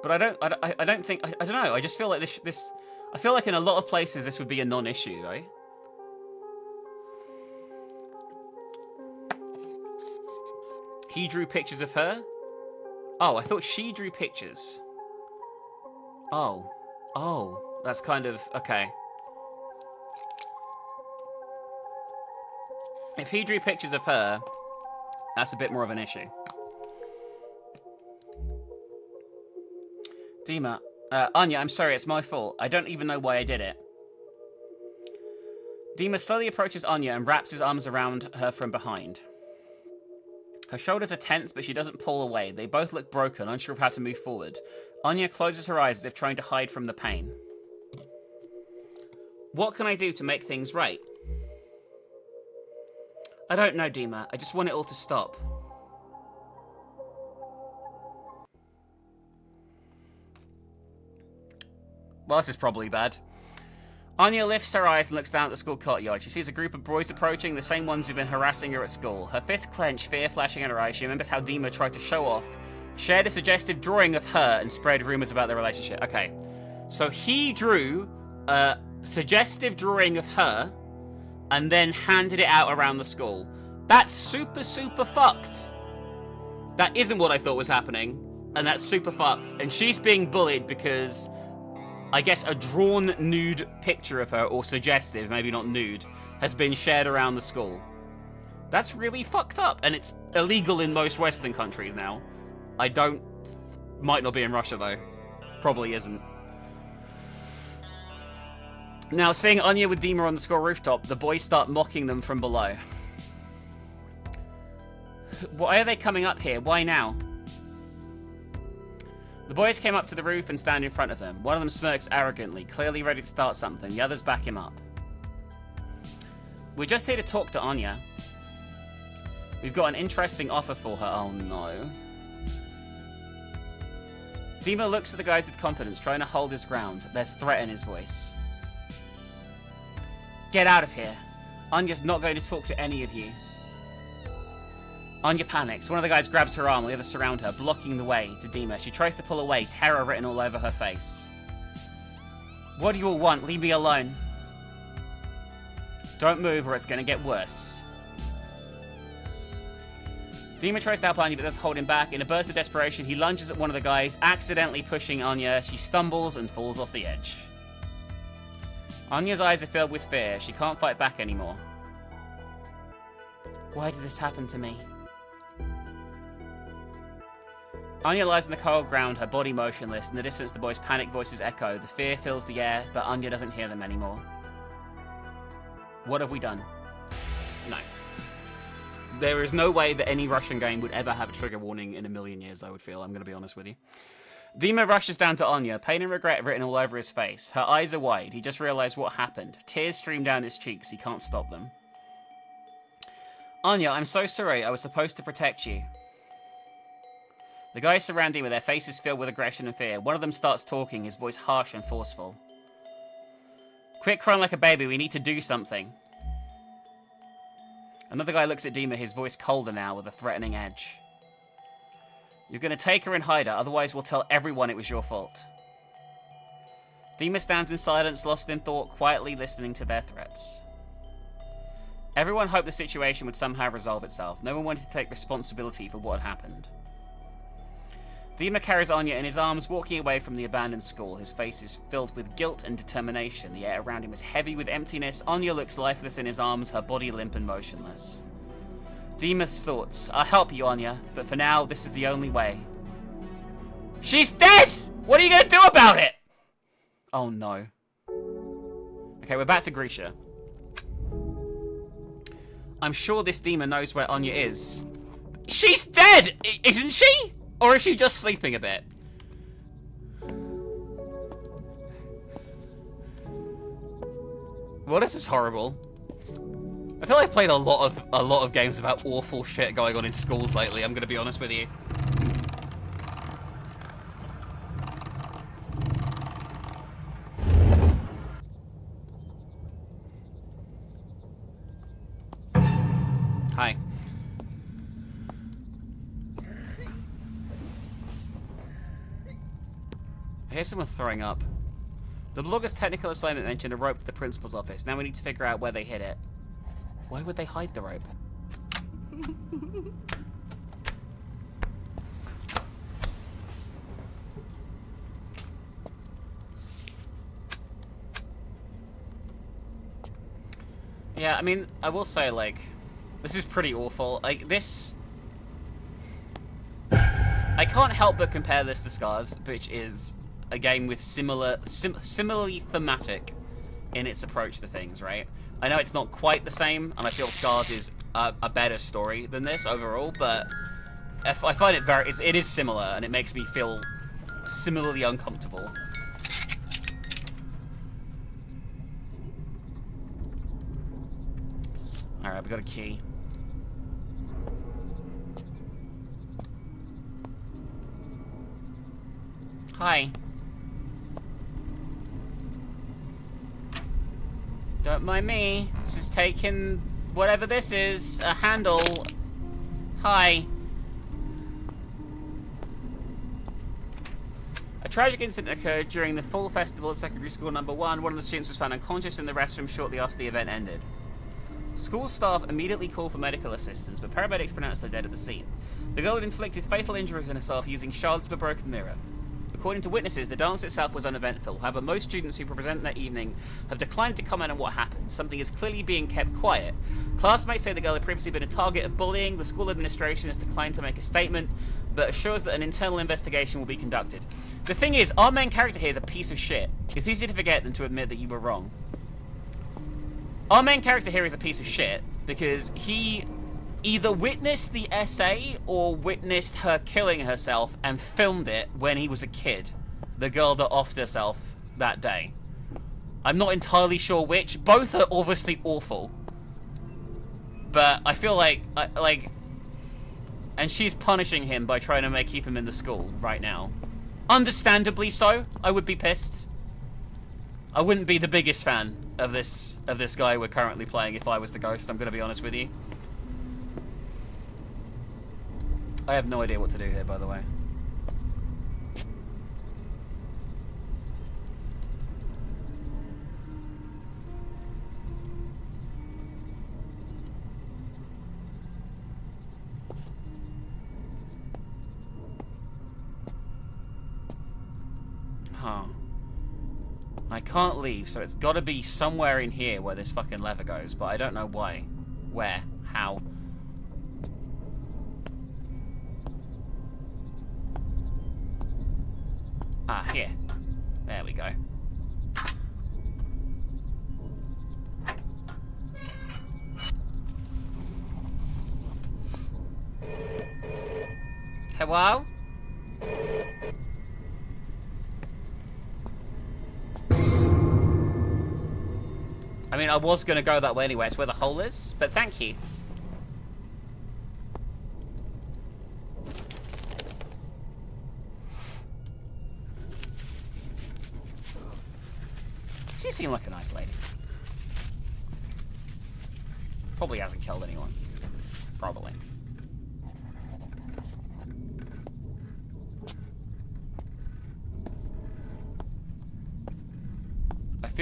But I don't think, I don't know, I just feel like I feel like in a lot of places this would be a non-issue, right? He drew pictures of her? Oh, I thought she drew pictures. Oh, that's kind of, okay. If he drew pictures of her, that's a bit more of an issue. Dima, Anya, I'm sorry, it's my fault. I don't even know why I did it. Dima slowly approaches Anya and wraps his arms around her from behind. Her shoulders are tense, but she doesn't pull away. They both look broken, unsure of how to move forward. Anya closes her eyes as if trying to hide from the pain. What can I do to make things right? I don't know, Dima. I just want it all to stop. Well, this is probably bad. Anya lifts her eyes and looks down at the school courtyard. She sees a group of boys approaching, the same ones who've been harassing her at school. Her fists clench, fear flashing in her eyes. She remembers how Dima tried to show off, shared a suggestive drawing of her, and spread rumors about their relationship. Okay, so he drew a suggestive drawing of her and then handed it out around the school. That's super, super fucked. That isn't what I thought was happening, and that's super fucked. And she's being bullied because, I guess, a drawn nude picture of her, or suggestive, maybe not nude, has been shared around the school. That's really fucked up, and it's illegal in most Western countries now. Might not be in Russia though. Probably isn't. Now, seeing Anya with Dima on the school rooftop, the boys start mocking them from below. Why are they coming up here? Why now? The boys came up to the roof and stand in front of them. One of them smirks arrogantly, clearly ready to start something. The others back him up. We're just here to talk to Anya. We've got an interesting offer for her. Oh no. Dima looks at the guys with confidence, trying to hold his ground. There's threat in his voice. Get out of here. Anya's not going to talk to any of you. Anya panics. One of the guys grabs her arm, the others surround her, blocking the way to Dima. She tries to pull away, terror written all over her face. What do you all want? Leave me alone. Don't move or it's going to get worse. Dima tries to help Anya, but does hold him back. In a burst of desperation, he lunges at one of the guys, accidentally pushing Anya. She stumbles and falls off the edge. Anya's eyes are filled with fear. She can't fight back anymore. Why did this happen to me? Anya lies on the cold ground, her body motionless. In the distance, the boys' panicked voices echo. The fear fills the air, but Anya doesn't hear them anymore. What have we done? No. There is no way that any Russian game would ever have a trigger warning in a million years, I would feel. I'm going to be honest with you. Dima rushes down to Anya, pain and regret written all over his face. Her eyes are wide. He just realized what happened. Tears stream down his cheeks. He can't stop them. Anya, I'm so sorry. I was supposed to protect you. The guys surround him with their faces filled with aggression and fear. One of them starts talking, his voice harsh and forceful. Quit crying like a baby. We need to do something. Another guy looks at Dima, his voice colder now with a threatening edge. You're gonna take her and hide her, otherwise we'll tell everyone it was your fault. Dima stands in silence, lost in thought, quietly listening to their threats. Everyone hoped the situation would somehow resolve itself. No one wanted to take responsibility for what had happened. Dima carries Anya in his arms, walking away from the abandoned school. His face is filled with guilt and determination. The air around him is heavy with emptiness. Anya looks lifeless in his arms, her body limp and motionless. Dima's thoughts. I'll help you, Anya, but for now, this is the only way. She's dead! What are you gonna do about it? Oh no. Okay, we're back to Grisha. I'm sure this demon knows where Anya is. She's dead! Isn't she? Or is she just sleeping a bit? Well, this is horrible. I feel like I've played a lot of games about awful shit going on in schools lately, I'm gonna be honest with you. Hi. I hear someone throwing up. The blogger's technical assignment mentioned a rope to the principal's office. Now we need to figure out where they hid it. Why would they hide the rope? Yeah, I mean, I will say, like, this is pretty awful. Like, this... I can't help but compare this to Scars, which is a game with similarly thematic in its approach to things, right? I know it's not quite the same, and I feel Scars is a better story than this overall, but I find it it is similar, and it makes me feel similarly uncomfortable. Alright, we got a key. Hi. Don't mind me. Just taking whatever this is. A handle. Hi. A tragic incident occurred during the fall festival at secondary school number 1. One of the students was found unconscious in the restroom shortly after the event ended. School staff immediately called for medical assistance, but paramedics pronounced her dead at the scene. The girl had inflicted fatal injuries on herself using shards of a broken mirror. According to witnesses, the dance itself was uneventful. However, most students who present that evening have declined to comment on what happened. Something is clearly being kept quiet. Classmates say the girl had previously been a target of bullying. The school administration has declined to make a statement, but assures that an internal investigation will be conducted. The thing is, our main character here is a piece of shit. It's easier to forget than to admit that you were wrong. Our main character here is a piece of shit because he either witnessed the essay or witnessed her killing herself and filmed it when he was a kid. The girl that offed herself that day. I'm not entirely sure which. Both are obviously awful. But I feel like, and she's punishing him by trying to keep him in the school right now. Understandably so. I would be pissed. I wouldn't be the biggest fan of this guy we're currently playing if I was the ghost, I'm gonna be honest with you. I have no idea what to do here, by the way. Huh. I can't leave, so it's gotta be somewhere in here where this fucking lever goes, but I don't know why. Where? How? Ah, here. There we go. Hello? I mean, I was gonna go that way anyway. It's where the hole is, but thank you. She seemed like a nice lady. Probably hasn't killed anyone. Probably.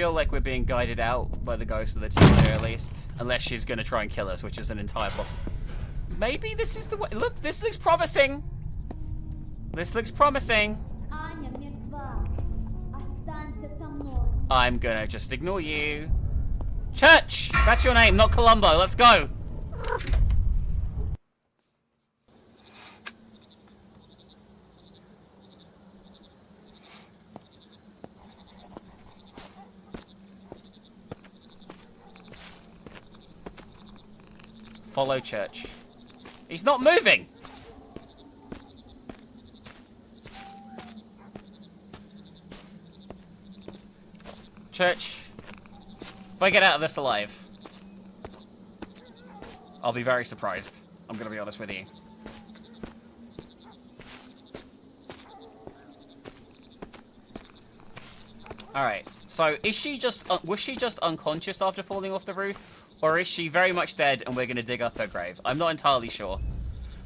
feel like we're being guided out by the ghost of the teacher, at least. Unless she's gonna try and kill us, which is an entire possible... Maybe this is the way... Look, this looks promising! This looks promising! Аня мертва. Останься со мной. I'm gonna just ignore you. Church! That's your name, not Columbo. Let's go! Follow Church. He's not moving! Church. If I get out of this alive, I'll be very surprised. I'm gonna be honest with you. Alright, so is she just, was she just unconscious after falling off the roof? Or is she very much dead and we're gonna dig up her grave? I'm not entirely sure.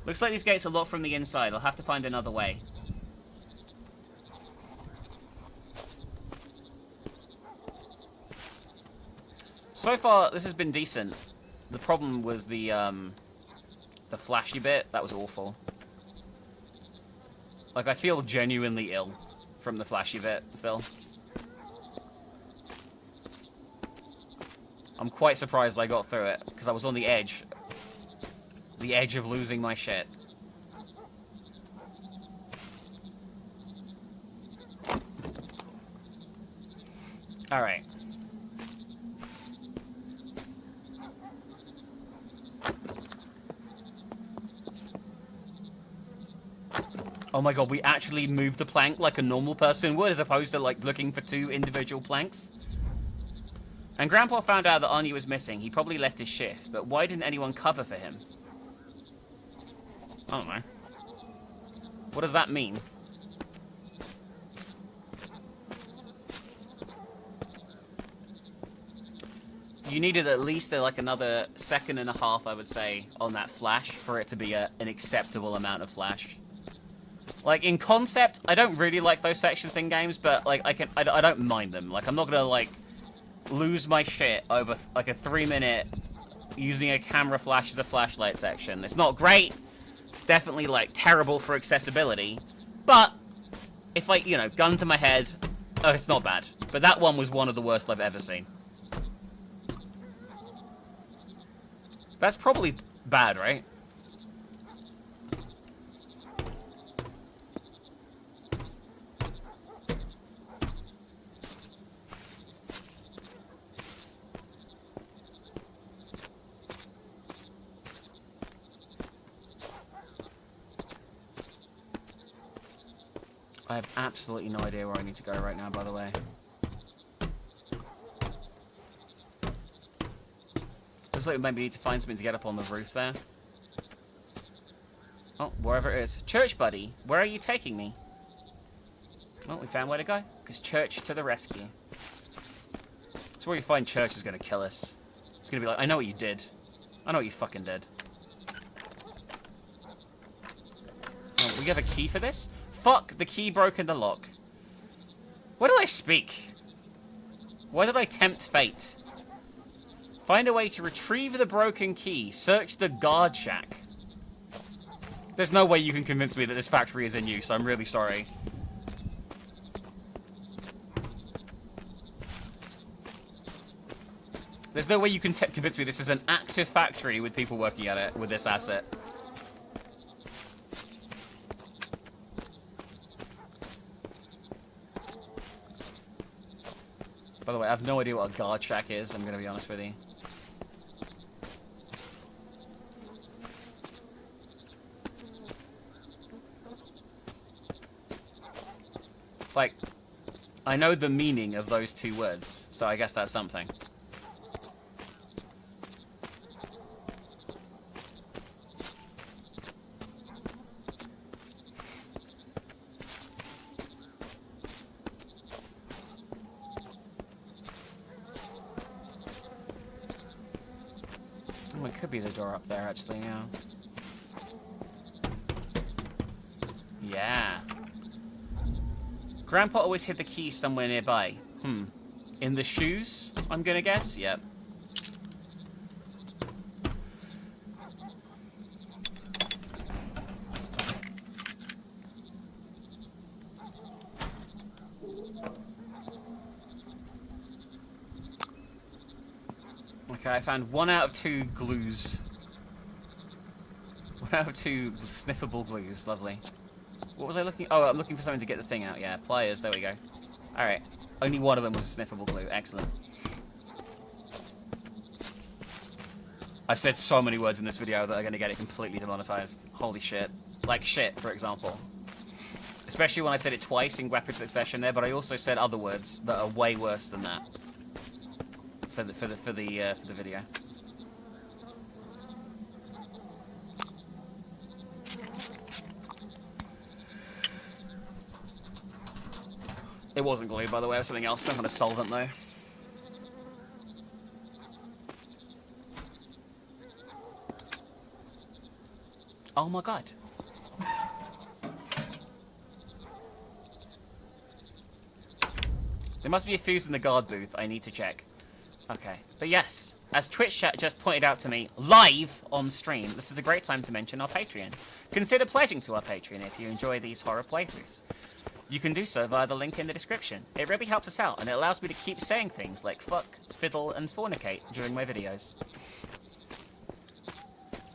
Looks like these gates are locked from the inside. I'll have to find another way. So far, this has been decent. The problem was the flashy bit. That was awful. Like, I feel genuinely ill from the flashy bit, still. I'm quite surprised I got through it, because I was on the edge. The edge of losing my shit. Alright. Oh my god, we actually moved the plank like a normal person would, as opposed to, like, looking for two individual planks. And Grandpa found out that Anya was missing. He probably left his shift, but why didn't anyone cover for him? I don't know. What does that mean? You needed at least like another second and a half, I would say, on that flash for it to be an acceptable amount of flash. Like, in concept, I don't really like those sections in games, but, like, I don't mind them. Like, I'm not gonna, like, lose my shit over, like, a 3-minute using a camera flash as a flashlight section. It's not great. It's definitely, like, terrible for accessibility. But, if I, you know, gun to my head, oh, it's not bad. But that one was one of the worst I've ever seen. That's probably bad, right? I have absolutely no idea where I need to go right now, by the way. Looks like we maybe need to find something to get up on the roof there. Oh, wherever it is. Church buddy, where are you taking me? Well, we found where to go. Because Church to the rescue. So where you find Church is going to kill us. It's going to be like, I know what you did. I know what you fucking did. Oh, we have a key for this? Fuck, the key broke in the lock. Why did I speak? Why did I tempt fate? Find a way to retrieve the broken key. Search the guard shack. There's no way you can convince me that this factory is in use. I'm really sorry. There's no way you can convince me this is an active factory with people working at it with this asset. By the way, I have no idea what a guard shack is, I'm gonna be honest with you. Like, I know the meaning of those two words, so I guess that's something. Oh, it could be the door up there, actually, yeah. Yeah. Grandpa always hid the key somewhere nearby. In the shoes, I'm gonna guess? Yep. Okay, I found 1 out of 2 glues. 1 out of 2 sniffable glues, lovely. What was I looking? Oh, I'm looking for something to get the thing out. Yeah, pliers. There we go. All right. Only one of them was a sniffable glue. Excellent. I've said so many words in this video that are going to get it completely demonetized. Holy shit. Like shit, for example. Especially when I said it twice in rapid succession there, but I also said other words that are way worse than that for the video. It wasn't glue, by the way. It was something else. Some kind of solvent, though. Oh my god. There must be a fuse in the guard booth. I need to check. Okay. But yes, as Twitch chat just pointed out to me, live on stream, this is a great time to mention our Patreon. Consider pledging to our Patreon if you enjoy these horror playthroughs. You can do so via the link in the description. It really helps us out, and it allows me to keep saying things like fuck, fiddle, and fornicate during my videos.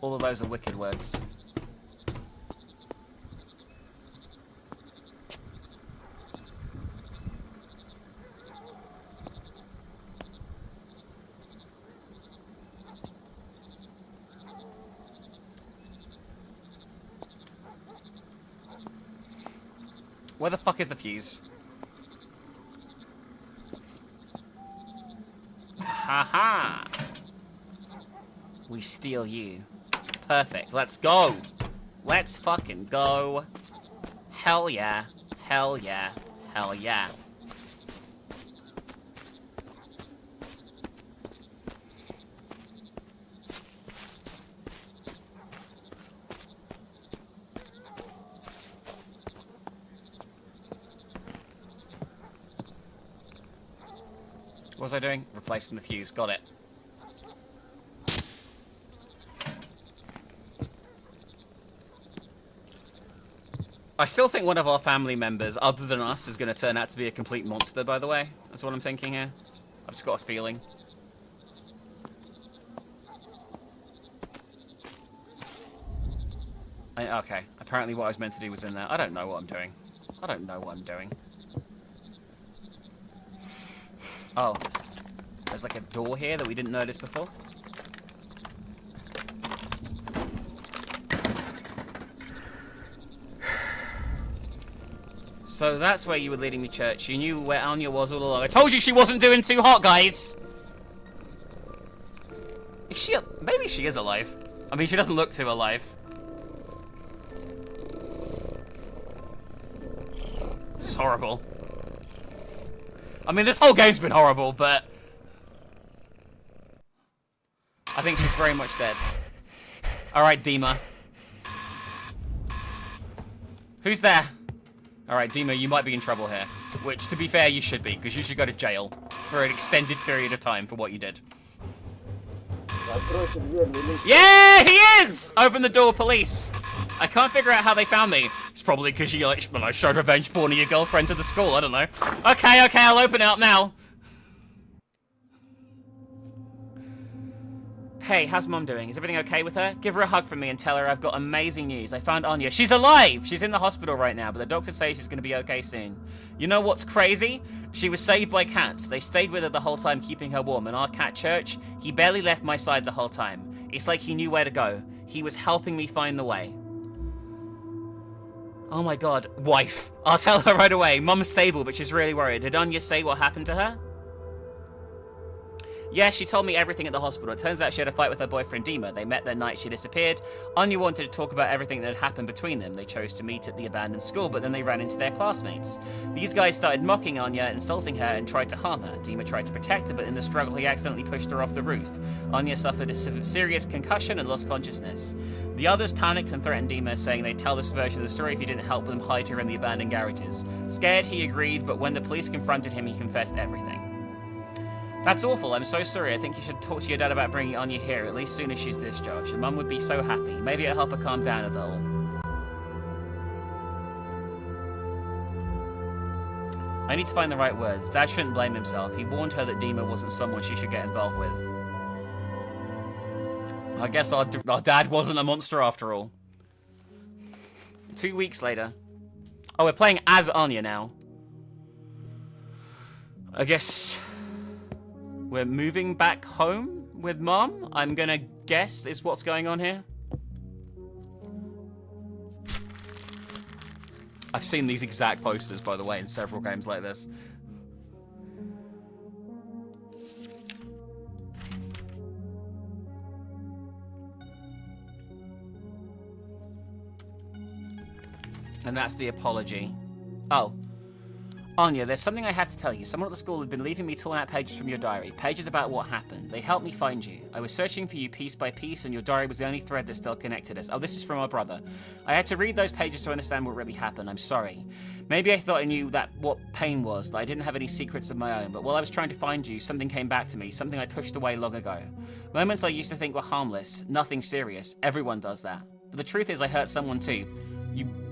All of those are wicked words. Where the fuck is the fuse? Haha! We steal you. Perfect. Let's go! Let's fucking go! Hell yeah. Hell yeah. Hell yeah. What was I doing? Replacing the fuse. Got it. I still think one of our family members, other than us, is going to turn out to be a complete monster, by the way. That's what I'm thinking here. I've just got a feeling. Okay. Apparently what I was meant to do was in there. I don't know what I'm doing. I don't know what I'm doing. Oh, there's like a door here that we didn't notice before. So that's where you were leading me, church. You knew where Anya was all along. I told you she wasn't doing too hot, guys! Is she... Maybe she is alive. I mean, she doesn't look too alive. This is horrible. I mean, this whole game's been horrible, but... I think she's very much dead. Alright, Dima. Who's there? Alright, Dima, you might be in trouble here. Which, to be fair, you should be, because you should go to jail for an extended period of time for what you did. Yeah, he is! Open the door, police. I can't figure out how they found me. It's probably because you, like, showed revenge porn of your girlfriend to the school. I don't know. Okay, I'll open it up now. Hey, how's Mom doing? Is everything okay with her? Give her a hug from me and tell her I've got amazing news. I found Anya. She's alive! She's in the hospital right now, but the doctor says she's going to be okay soon. You know what's crazy? She was saved by cats. They stayed with her the whole time, keeping her warm. And our cat, Church, he barely left my side the whole time. It's like he knew where to go. He was helping me find the way. Oh my god, wife. I'll tell her right away. Mum's stable, but she's really worried. Did Anya say what happened to her? Yeah, she told me everything at the hospital. It turns out she had a fight with her boyfriend Dima. They met that night she disappeared. Anya wanted to talk about everything that had happened between them. They chose to meet at the abandoned school, but then they ran into their classmates. These guys started mocking Anya, insulting her, and tried to harm her. Dima tried to protect her, but in the struggle he accidentally pushed her off the roof. Anya suffered a serious concussion and lost consciousness. The others panicked and threatened Dima, saying they'd tell this version of the story if he didn't help them hide her in the abandoned garages. Scared, he agreed, but when the police confronted him, he confessed everything. That's awful. I'm so sorry. I think you should talk to your dad about bringing Anya here, at least soon as she's discharged. And Mum would be so happy. Maybe it'll help her calm down a little. I need to find the right words. Dad shouldn't blame himself. He warned her that Dima wasn't someone she should get involved with. I guess our dad wasn't a monster after all. 2 weeks later. Oh, we're playing as Anya now. I guess we're moving back home with Mom, I'm gonna guess is what's going on here. I've seen these exact posters, by the way, in several games like this. And that's the apology. Oh. Anya, there's something I have to tell you. Someone at the school had been leaving me torn out pages from your diary. Pages about what happened. They helped me find you. I was searching for you piece by piece, and your diary was the only thread that still connected us. Oh, this is from our brother. I had to read those pages to understand what really happened. I'm sorry. Maybe I thought I knew what pain was, that I didn't have any secrets of my own, but while I was trying to find you, something came back to me, something I pushed away long ago. Moments I used to think were harmless, nothing serious. Everyone does that. But the truth is I hurt someone too.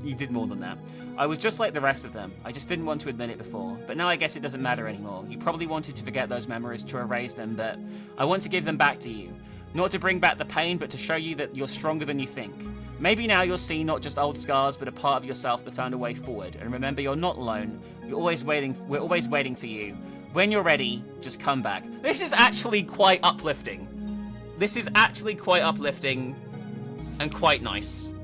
You did more than that. I was just like the rest of them. I just didn't want to admit it before. But now I guess it doesn't matter anymore. You probably wanted to forget those memories, to erase them, but I want to give them back to you. Not to bring back the pain, but to show you that you're stronger than you think. Maybe now you'll see not just old scars, but a part of yourself that found a way forward. And remember, you're not alone. We're always waiting for you. When you're ready, just come back. This is actually quite uplifting. This is actually quite uplifting and quite nice.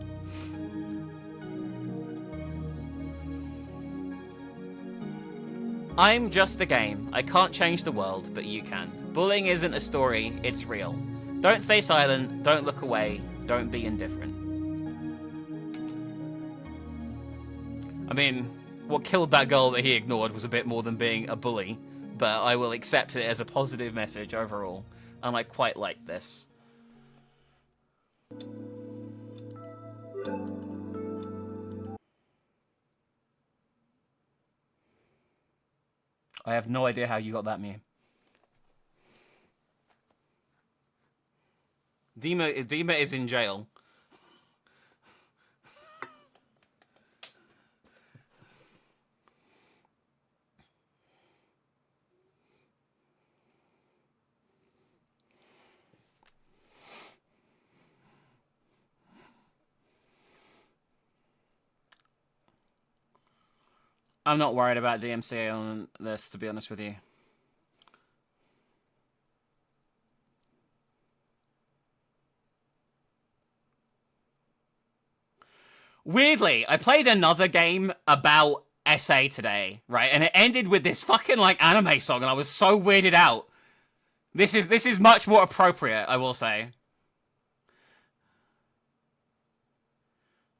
I'm just a game. I can't change the world, but you can. Bullying isn't a story, it's real. Don't stay silent, don't look away, don't be indifferent. I mean, what killed that girl that he ignored was a bit more than being a bully, but I will accept it as a positive message overall, and I quite like this. I have no idea how you got that meme. Dima is in jail. I'm not worried about DMCA on this, to be honest with you. Weirdly, I played another game about SA today, right? And it ended with this fucking, like, anime song, and I was so weirded out. This is much more appropriate, I will say.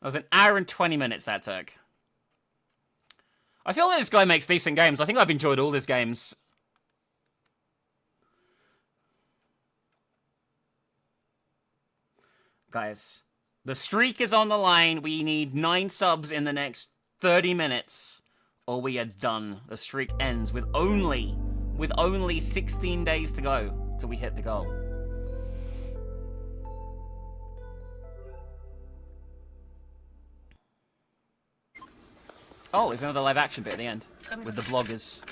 That was an hour and 20 minutes that took. I feel like this guy makes decent games. I think I've enjoyed all his games. Guys, the streak is on the line. We need 9 subs in the next 30 minutes, or we are done. The streak ends with only 16 days to go till we hit the goal. Oh, there's another live action bit at the end with the vloggers.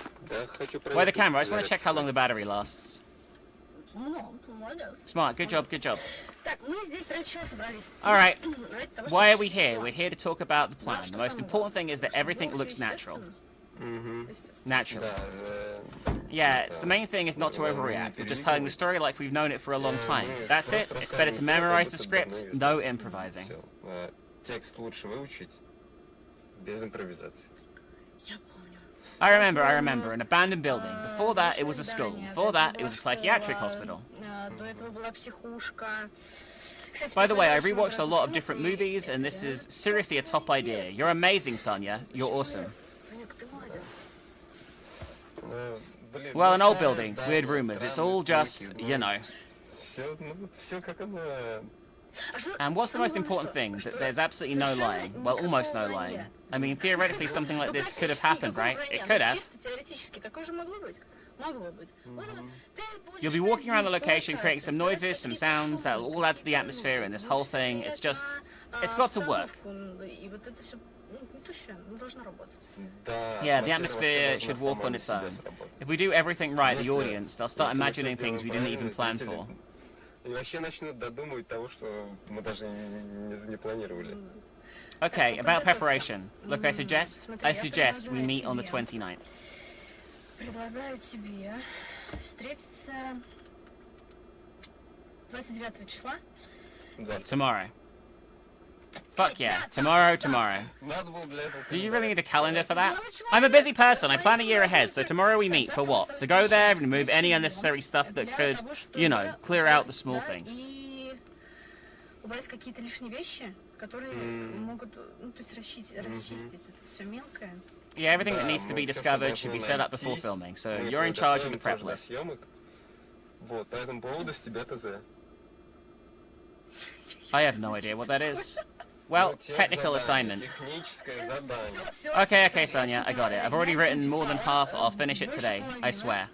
Why the camera? I just want to check how long the battery lasts. Smart, good job, good job. Alright, why are we here? We're here to talk about the plan. The most important thing is that everything looks natural. Natural. Yeah, it's the main thing is not to overreact. We're just telling the story like we've known it for a long time. That's it. It's better to memorize the script, no improvising. I remember, an abandoned building. Before that, it was a school. Before that, it was a psychiatric hospital. By the way, I rewatched a lot of different movies, and this is seriously a top idea. You're amazing, Sonia. You're awesome. Well, an old building, weird rumors. It's all just, you know. And what's the most important thing? That there's absolutely no lying. Well, almost no lying. I mean, theoretically, something like this could have happened, right? It could have. You'll be walking around the location, creating some noises, some sounds that will all add to the atmosphere and this whole thing. It's just, it's got to work. Yeah, the atmosphere should walk on its own. If we do everything right, the audience, they'll start imagining things we didn't even plan for. Okay, about preparation. Look, I suggest we meet on the 29th. Предлагаю тебе встретиться 29 числа. Tomorrow. Fuck yeah, tomorrow. Do you really need a calendar for that? I'm a busy person, I plan a year ahead, so tomorrow we meet for what? To go there and remove any unnecessary stuff that could, you know, clear out the small things. И убрать какие-то лишние вещи, которые могут, ну, то есть расчистить это все мелкое. Yeah, everything that needs to be discovered should be set up before filming, so you're in charge of the prep list. I have no idea what that is. Well, technical assignment. Okay, Sonia, I got it. I've already written more than half, I'll finish it today, I swear.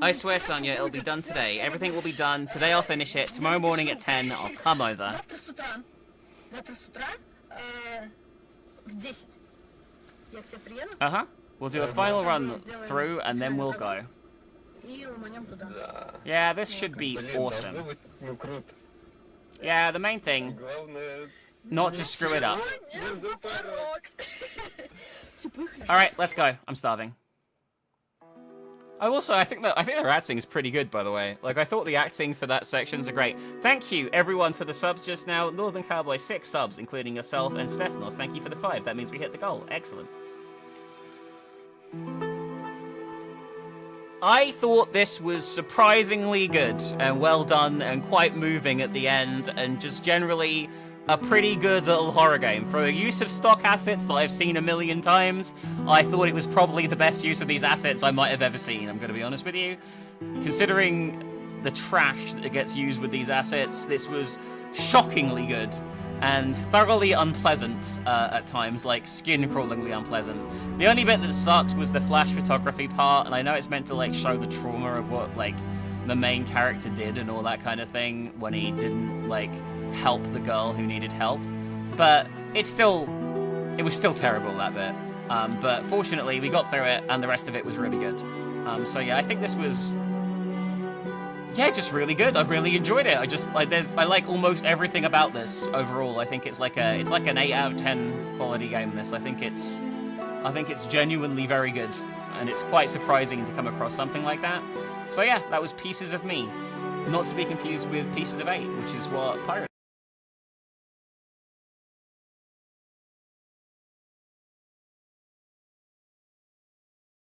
I swear, Sonia, it'll be done today. Everything will be done. Today I'll finish it. Tomorrow morning at 10, I'll come over. Uh-huh. We'll do a final run through, and then we'll go. Yeah, this should be awesome. Yeah, the main thing, not to screw it up. Alright, let's go. I'm starving. I think their acting is pretty good, by the way. Like, I thought the acting for that sections are great. Thank you, everyone, for the subs just now. Northern Cowboy, 6 subs, including yourself and Stephanos. Thank you for the 5. That means we hit the goal. Excellent. I thought this was surprisingly good and well done and quite moving at the end and just generally a pretty good little horror game. For a use of stock assets that I've seen a million times, I thought it was probably the best use of these assets I might have ever seen, I'm going to be honest with you. Considering the trash that gets used with these assets, this was shockingly good and thoroughly unpleasant at times, like skin-crawlingly unpleasant. The only bit that sucked was the flash photography part, and I know it's meant to like show the trauma of what like the main character did and all that kind of thing when he didn't like help the girl who needed help, but it was still terrible, that bit. But fortunately we got through it and the rest of it was really good. So yeah, I think this was just really good. I really enjoyed it. I like almost everything about this overall. I think it's like an 8 out of 10 quality game. This I think it's genuinely very good, and it's quite surprising to come across something like that. So yeah, that was Pieces of Me, not to be confused with Pieces of 8, which is what Pirate